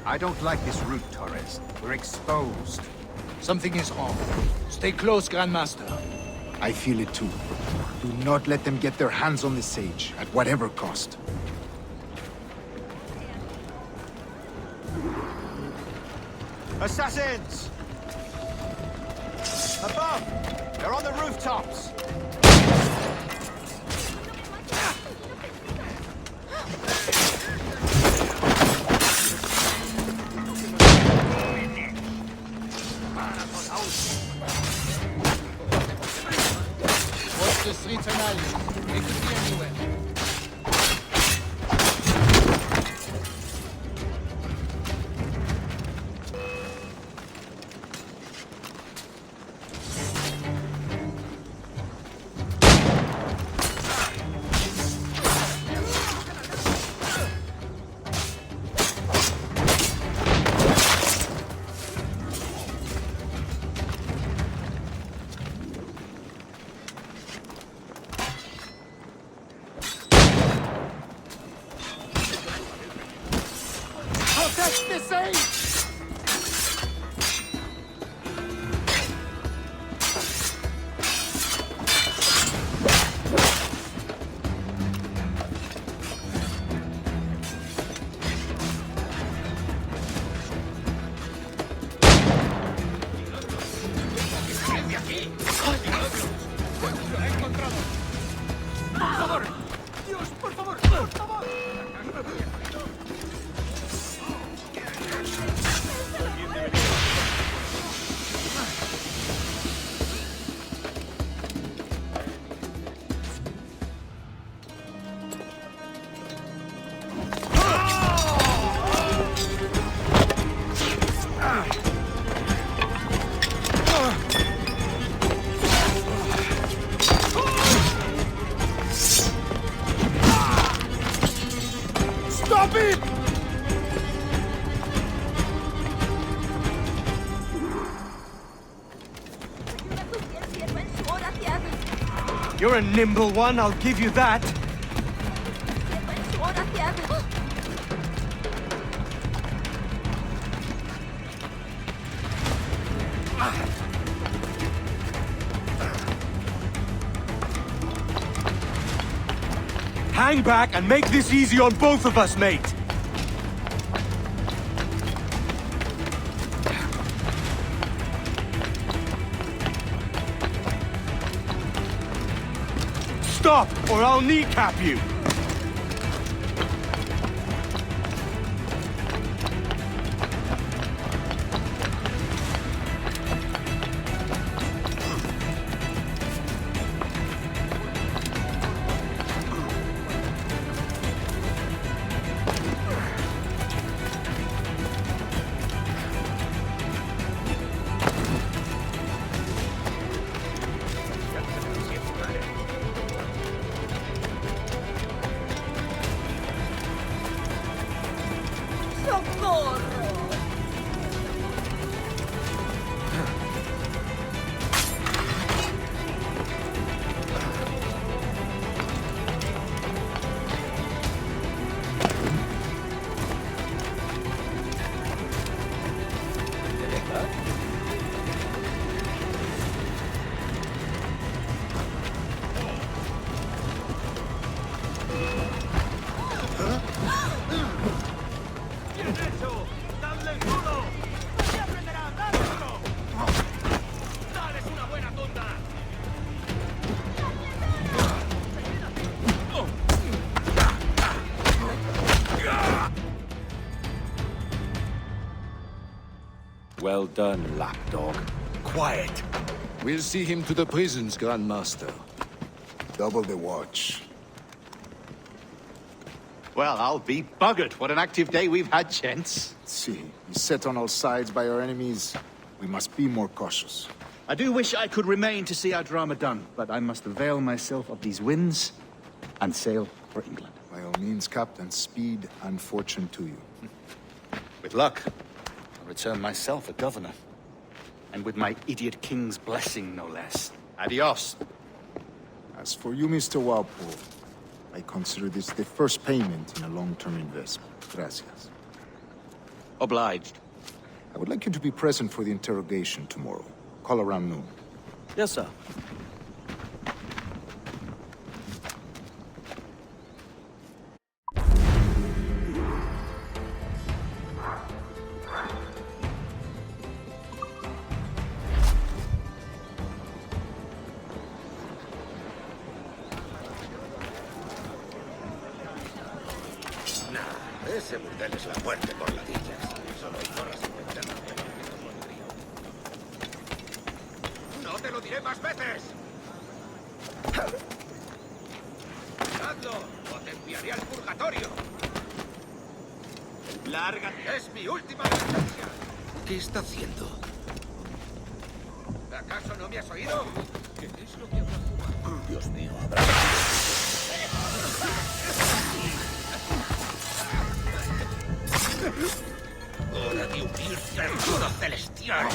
I don't like this route, Torres. We're exposed. Something is wrong. Stay close, Grandmaster. I feel it too. Do not let them get their hands on the sage, at whatever cost. Assassins! Above! They're on the rooftops! Watch the streets and alleys. They could be anywhere. Protect the sage! Stop it! You're a nimble one, I'll give you that. Hang back and make this easy on both of us, mate. Stop, or I'll kneecap you! Well done, lapdog. Quiet. We'll see him to the prisons, Grand Master. Double the watch. Well, I'll be buggered. What an active day we've had, gents. See, set on all sides by our enemies. We must be more cautious. I do wish I could remain to see our drama done, but I must avail myself of these winds and sail for England. By all means, Captain, speed and fortune to you. With luck, I'll return myself a governor. And with my idiot king's blessing, no less. Adios. As for you, Mr. Walpole, I consider this the first payment in a long-term investment. Gracias. Obliged. I would like you to be present for the interrogation tomorrow. Call around noon. Yes, sir. Ese burdel es la muerte por ladillas. Solo hay zorras intentando hacer un ¡no te lo diré más veces! ¡Hazlo! ¡O te enviaré al purgatorio! ¡Lárgate! ¡Es mi última advertencia! ¿Qué está haciendo? ¿Acaso no me has oído? ¿Qué es lo que habrá fumado? Dios mío, habrá... ¡Hora de unirse al coro celestial!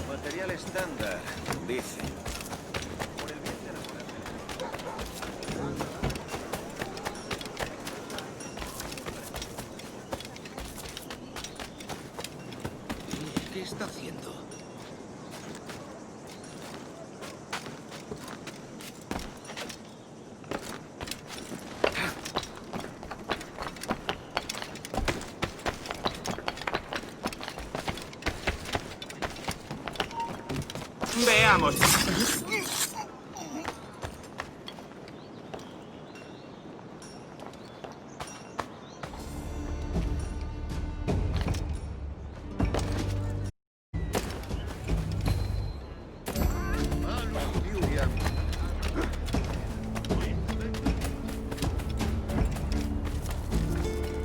Material estándar, dice. ¿Qué está haciendo? Veamos.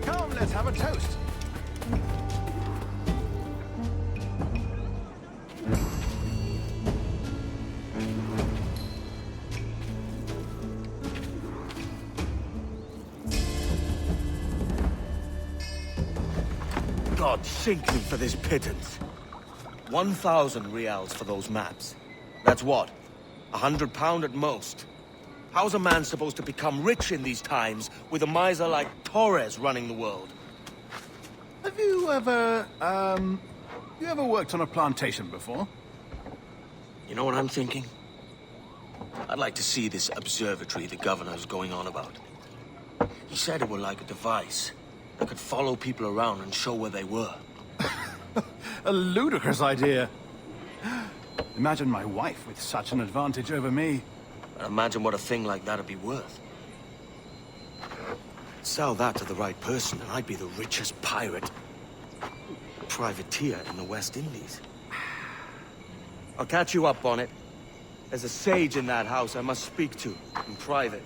Come, let's have a toast. God sink me for this pittance. 1,000 reals for those maps. That's what? £100 at most. How's a man supposed to become rich in these times with a miser like Torres running the world? Have you ever, worked on a plantation before? You know what I'm thinking? I'd like to see this observatory the governor's going on about. He said it were like a device that could follow people around and show where they were. A ludicrous idea. Imagine my wife with such an advantage over me. And imagine what a thing like that'd be worth. Sell that to the right person and I'd be the richest pirate, privateer in the West Indies. I'll catch you up on it. There's a sage in that house I must speak to in private.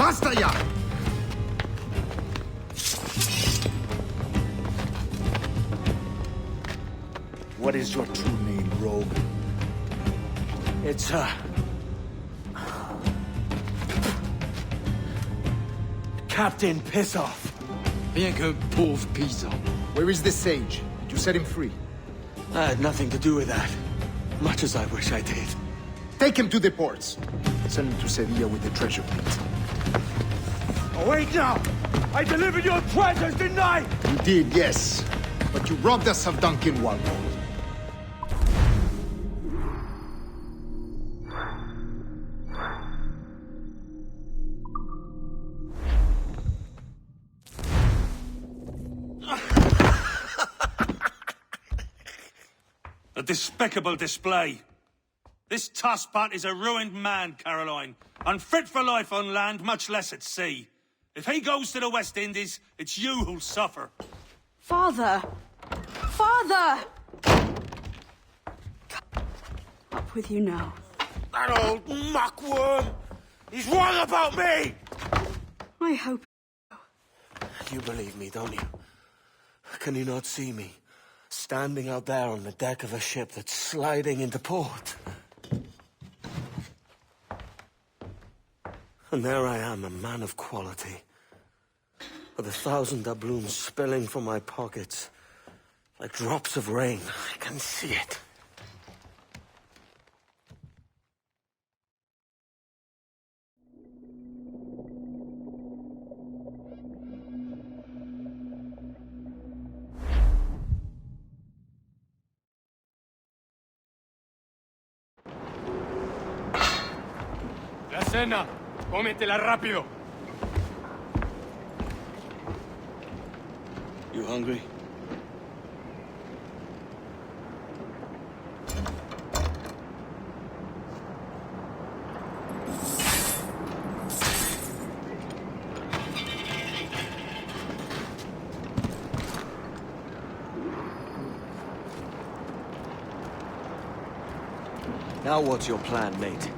Basta ya! What is your true name, rogue? It's, Captain Pissoff. Rien qu'un pauvre paysan. Where is the sage? Did you set him free? I had nothing to do with that. Much as I wish I did. Take him to the ports. Send him to Sevilla with the treasure plate. Oh, wait now! I delivered your treasures, didn't I? You did, yes. But you robbed us of Duncan Walpole. A despicable display. This tosspot is a ruined man, Caroline. Unfit for life on land, much less at sea. If he goes to the West Indies, it's you who'll suffer. Father! Father! Up with you now. That old muckworm! He's wrong about me! I hope... You believe me, don't you? Can you not see me? Standing out there on the deck of a ship that's sliding into port. And there I am, a man of quality. With 1,000 doubloons spilling from my pockets. Like drops of rain. I can see it. La cena. Cómetela rápido. You hungry? Now what's your plan, mate?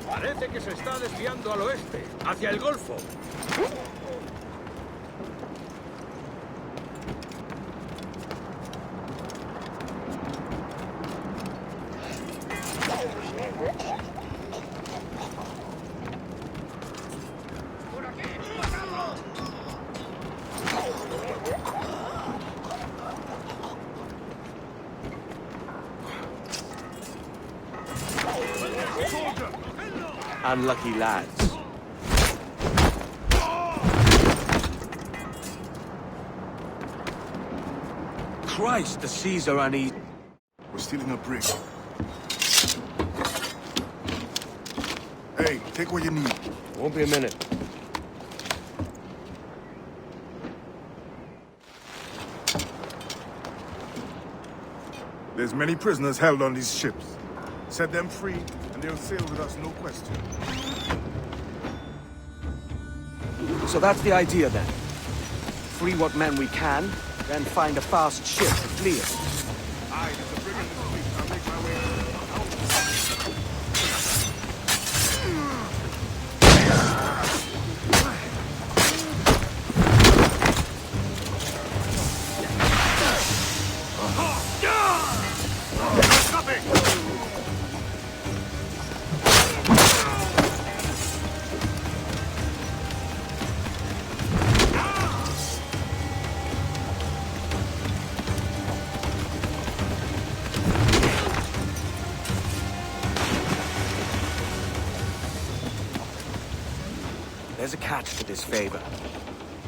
Parece que se está desviando al oeste, hacia el Golfo. Unlucky lads. Christ, the seas are uneasy. We're stealing a brig. Hey, take what you need. Won't be a minute. There's many prisoners held on these ships. Set them free, and they'll sail with us, no question. So that's the idea, then. Free what men we can, then find a fast ship to flee it. Aye, there's a brig in the fleet. I'll make my way There's a catch to this favor.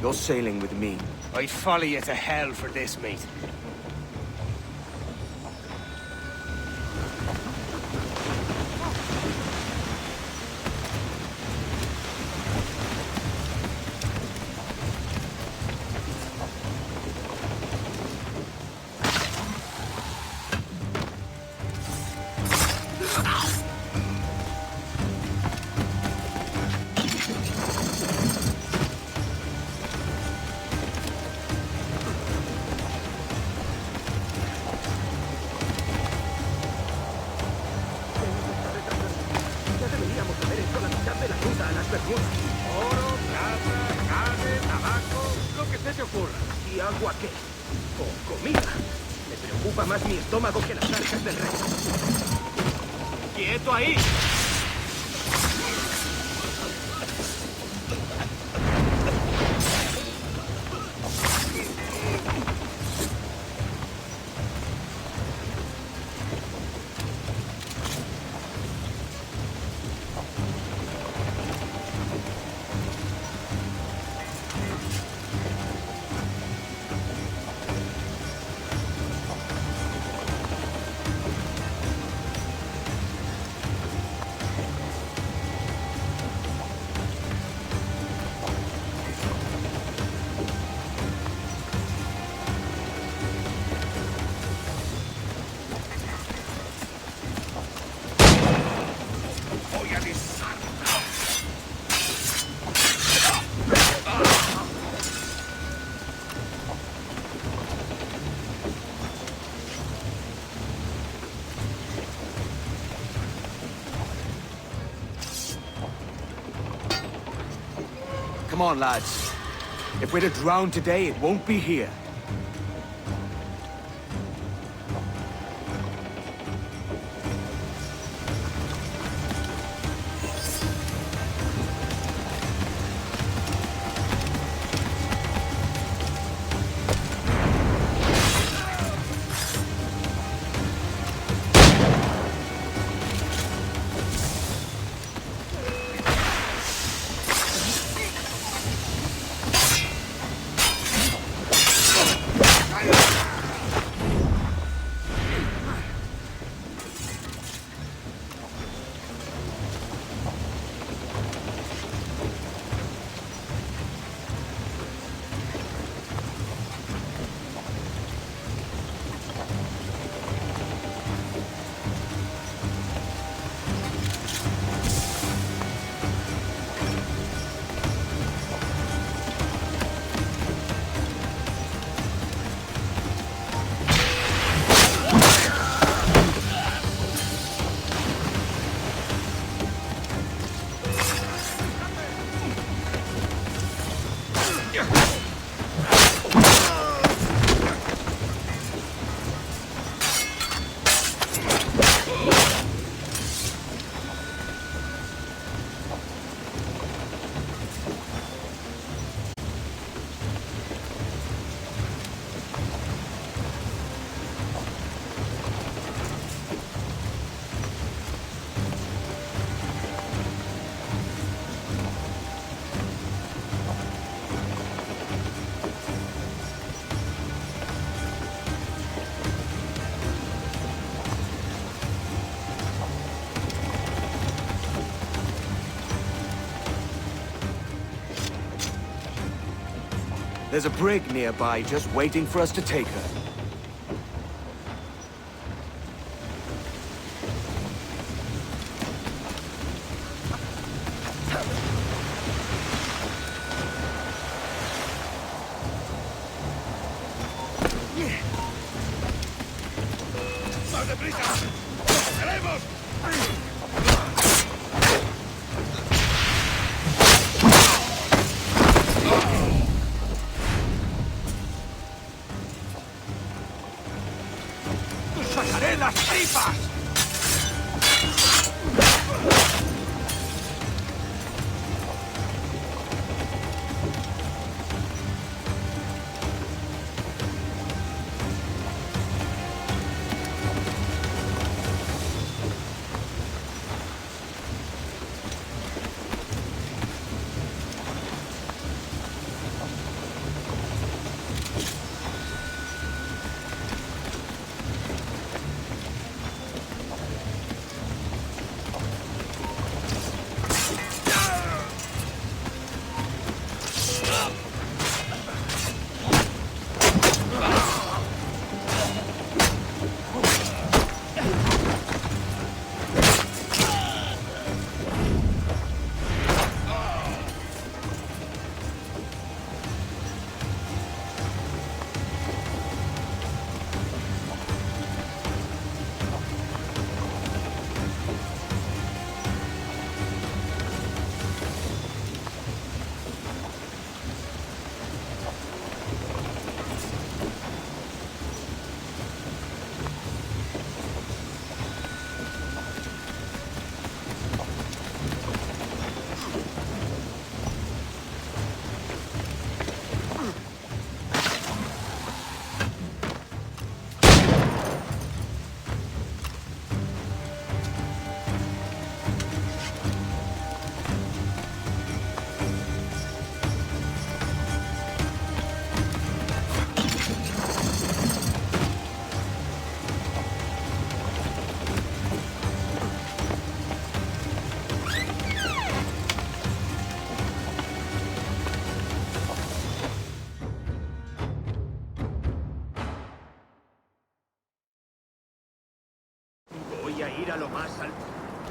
You're sailing with me. I'd follow you to hell for this, mate. ruta a las Bermudas. Oro, plata, carne, tabaco, lo que se te ocurra. ¿Y agua qué? O comida. Me preocupa más mi estómago que las arcas del rey. ¡Quieto ahí! Come on, lads. If we're to drown today, it won't be here. There's a brig nearby just waiting for us to take her. ¡Más deprisa! ¡Queremos!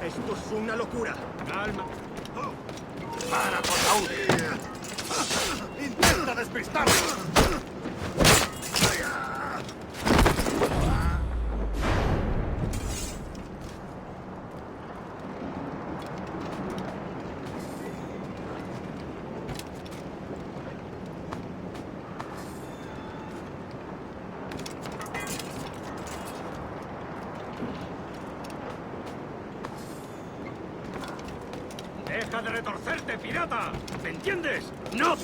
Esto es una locura. Calma. ¡Para, por favor! ¡Intenta despistarme! ¡Deja de retorcerte, pirata! ¿Me entiendes? ¡No!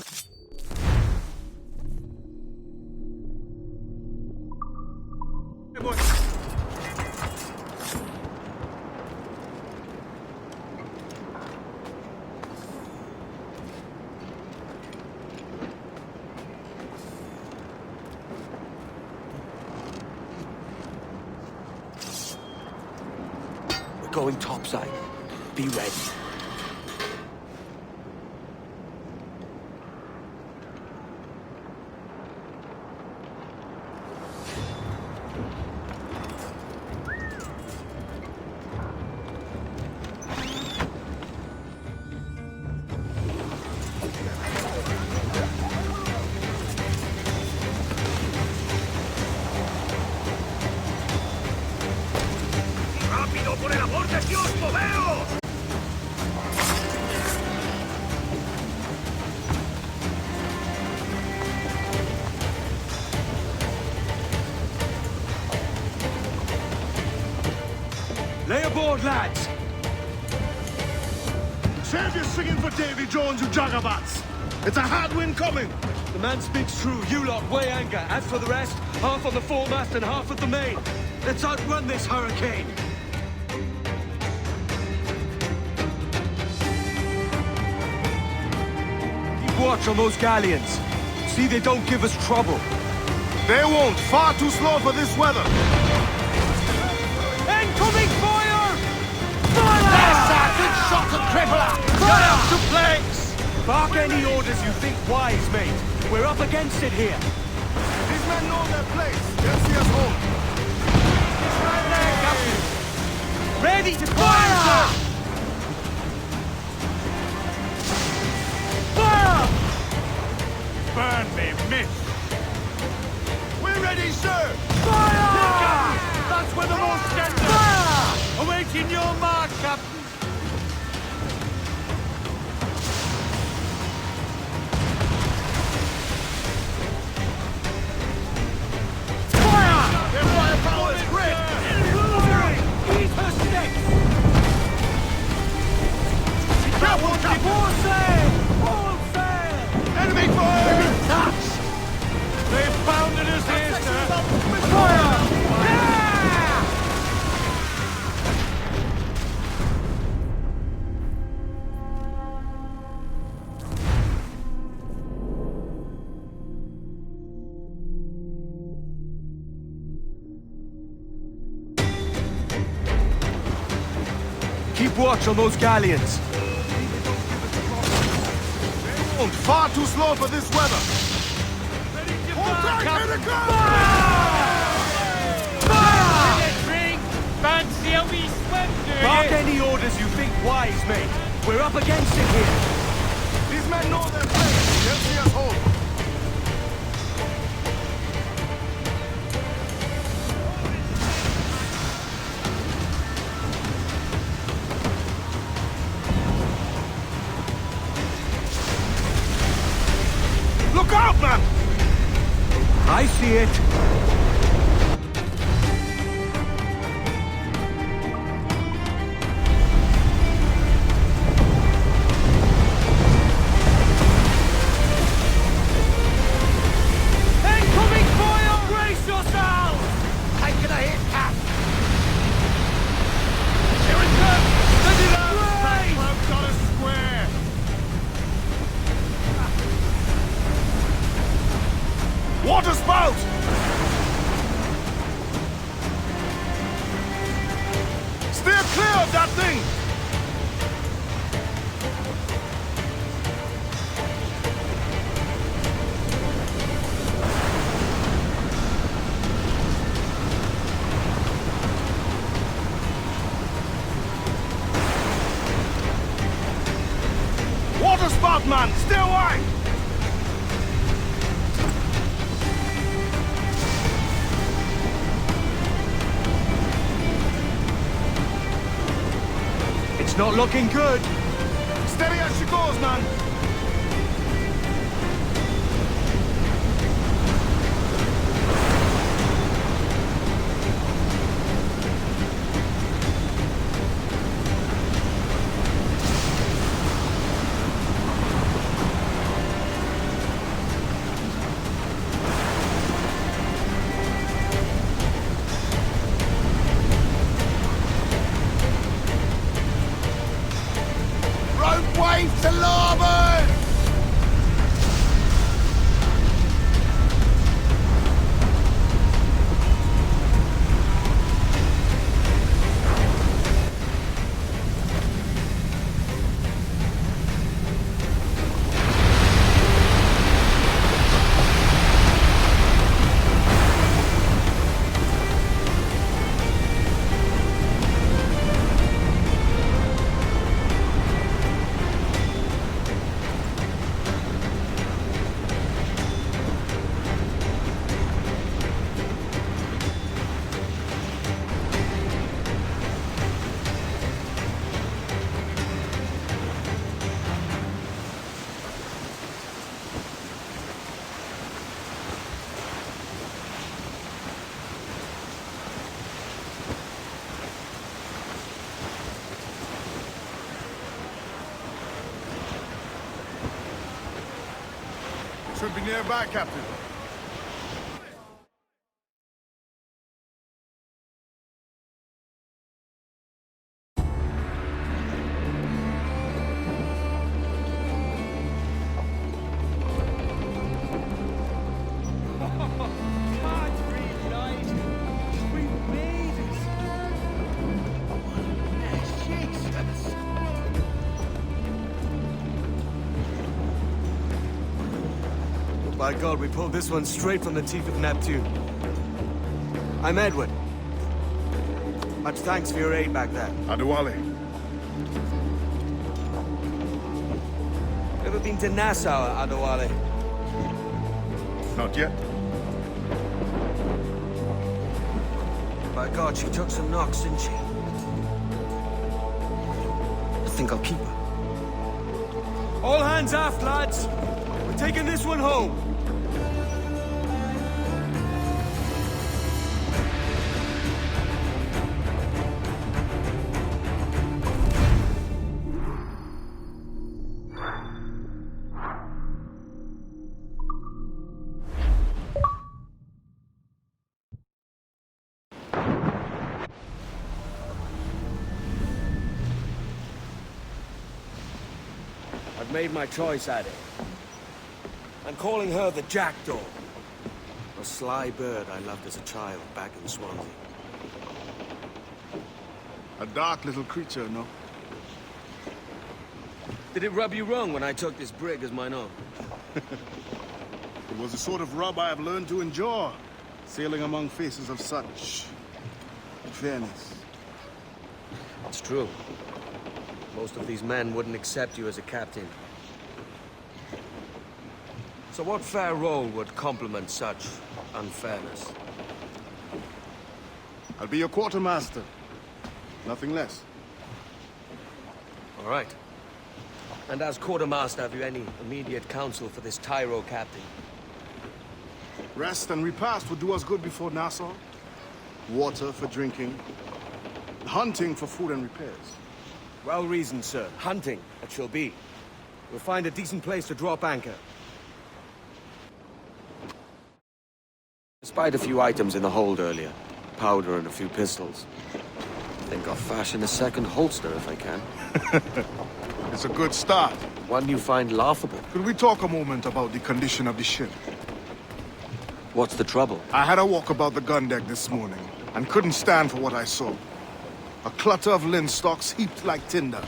We're going topside. Be ready. ¡Rápido, por el amor de Dios, moveos! Lay aboard, lads! Save your singing for Davy Jones, you jagabats! It's a hard wind coming! The man speaks true. You lot weigh anchor. As for the rest, half on the foremast and half at the main. Let's outrun this hurricane. Keep watch on those galleons. See they don't give us trouble. They won't. Far too slow for this weather. Incoming fire! Fire! There's a good shot to crippler! Cut out to planks! Bark any orders you think wise, mate. We're up against it here. These men know their place. They'll see us home. It's right there, Captain. Ready to fire, sir! Fire! Burn me, miss! We're ready, sir! Fire! That's where the most tender! Fire! Awaiting your mark, Captain! Their firepower is great! Eat her sticks! Careful, Captain! All sail! All sail! Enemy fire! Touch! They've pounded us here, sir! Fire! Keep watch on those galleons. Far too slow for this weather. Hold tight, Fancy a wee swim, do Bark you? any orders you think wise, mate. We're up against it here. These men know their place. They'll see us home. Look out, man! I see it. Incoming fire! Brace yourselves! Taking a hit, Cap! Here it comes! Send it out! I've got a square! Water spout! spot, man! Stay away! It's not looking good. Steady as she goes, man! Wave to larboard! Should be nearby, Captain. By God, we pulled this one straight from the teeth of Neptune. I'm Edward. Much thanks for your aid back there. Adewale. Ever been to Nassau, Adewale? Not yet. By God, she took some knocks, didn't she? I think I'll keep her. All hands aft, lads! We're taking this one home! I've made my choice, Addy. I'm calling her the Jackdaw. A sly bird I loved as a child back in Swansea. A dark little creature, no? Did it rub you wrong when I took this brig as mine own? It was the sort of rub I have learned to endure, sailing among faces of such fairness. It's true. Most of these men wouldn't accept you as a captain. So what fair role would complement such unfairness? I'll be your quartermaster. Nothing less. All right. And as quartermaster, have you any immediate counsel for this Tyro captain? Rest and repast would do us good before Nassau. Water for drinking. Hunting for food and repairs. Well reasoned, sir. Hunting, it shall be. We'll find a decent place to drop anchor. Despite a few items in the hold earlier, powder and a few pistols, I think I'll fashion a second holster if I can. It's a good start. One you find laughable. Could we talk a moment about the condition of the ship? What's the trouble? I had a walk about the gun deck this morning, and couldn't stand for what I saw. A clutter of linstocks heaped like tinder,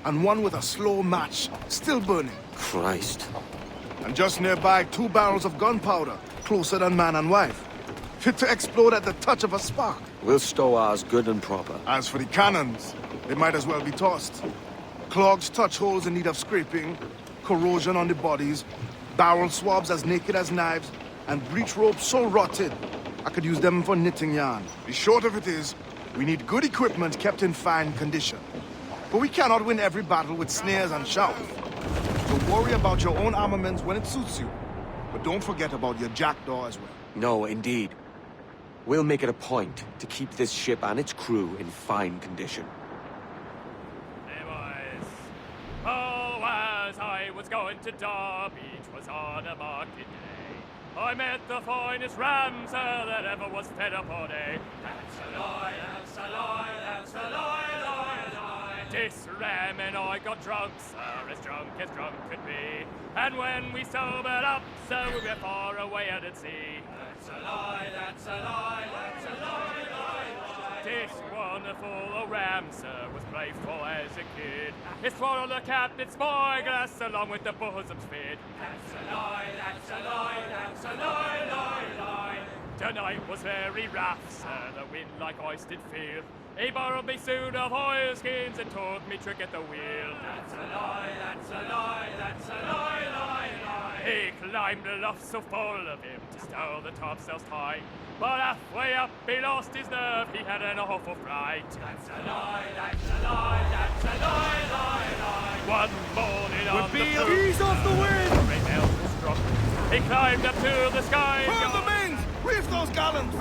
and one with a slow match, still burning. Christ. And just nearby, 2 barrels of gunpowder, closer than man and wife. Fit to explode at the touch of a spark. We'll stow ours good and proper. As for the cannons, they might as well be tossed. Clogged touch holes in need of scraping, corrosion on the bodies, barrel swabs as naked as knives, and breech ropes so rotted, I could use them for knitting yarn. The short of it is, we need good equipment kept in fine condition. But we cannot win every battle with snares and shouts. So worry about your own armaments when it suits you. But don't forget about your jackdaw as well. No, indeed. We'll make it a point to keep this ship and its crew in fine condition. Hey boys. Oh, as I was going to Derby, 'twas on a market day, I met the finest ram, sir, that ever was fed upon a. That's a lie, that's a lie, that's a lie, lie, lie. This ram and I got drunk, sir, as drunk could be. And when we sobered up, sir, we were far away out at sea. That's a lie, that's a lie, that's a lie, lie, lie. This wonderful ram, sir, was playful as a kid. He swallowed the captain's spyglass along with the bosom's fid. That's a lie, that's a lie, that's a lie, lie, lie. Tonight was very rough, sir, the wind like ice did feel. He borrowed me suit of oilskins and taught me trick at the wheel. That's a lie, that's a lie, that's a lie, lie, lie. He climbed aloft so full of him to stow the topsails tight. But halfway up he lost his nerve, he had an awful fright. That's a lie, that's a lie, that's a lie, lie, lie. One morning on the poop, ease off the wind! Ray Bells was struck. He climbed up to the sky. Furl the mains! Reef those gallants!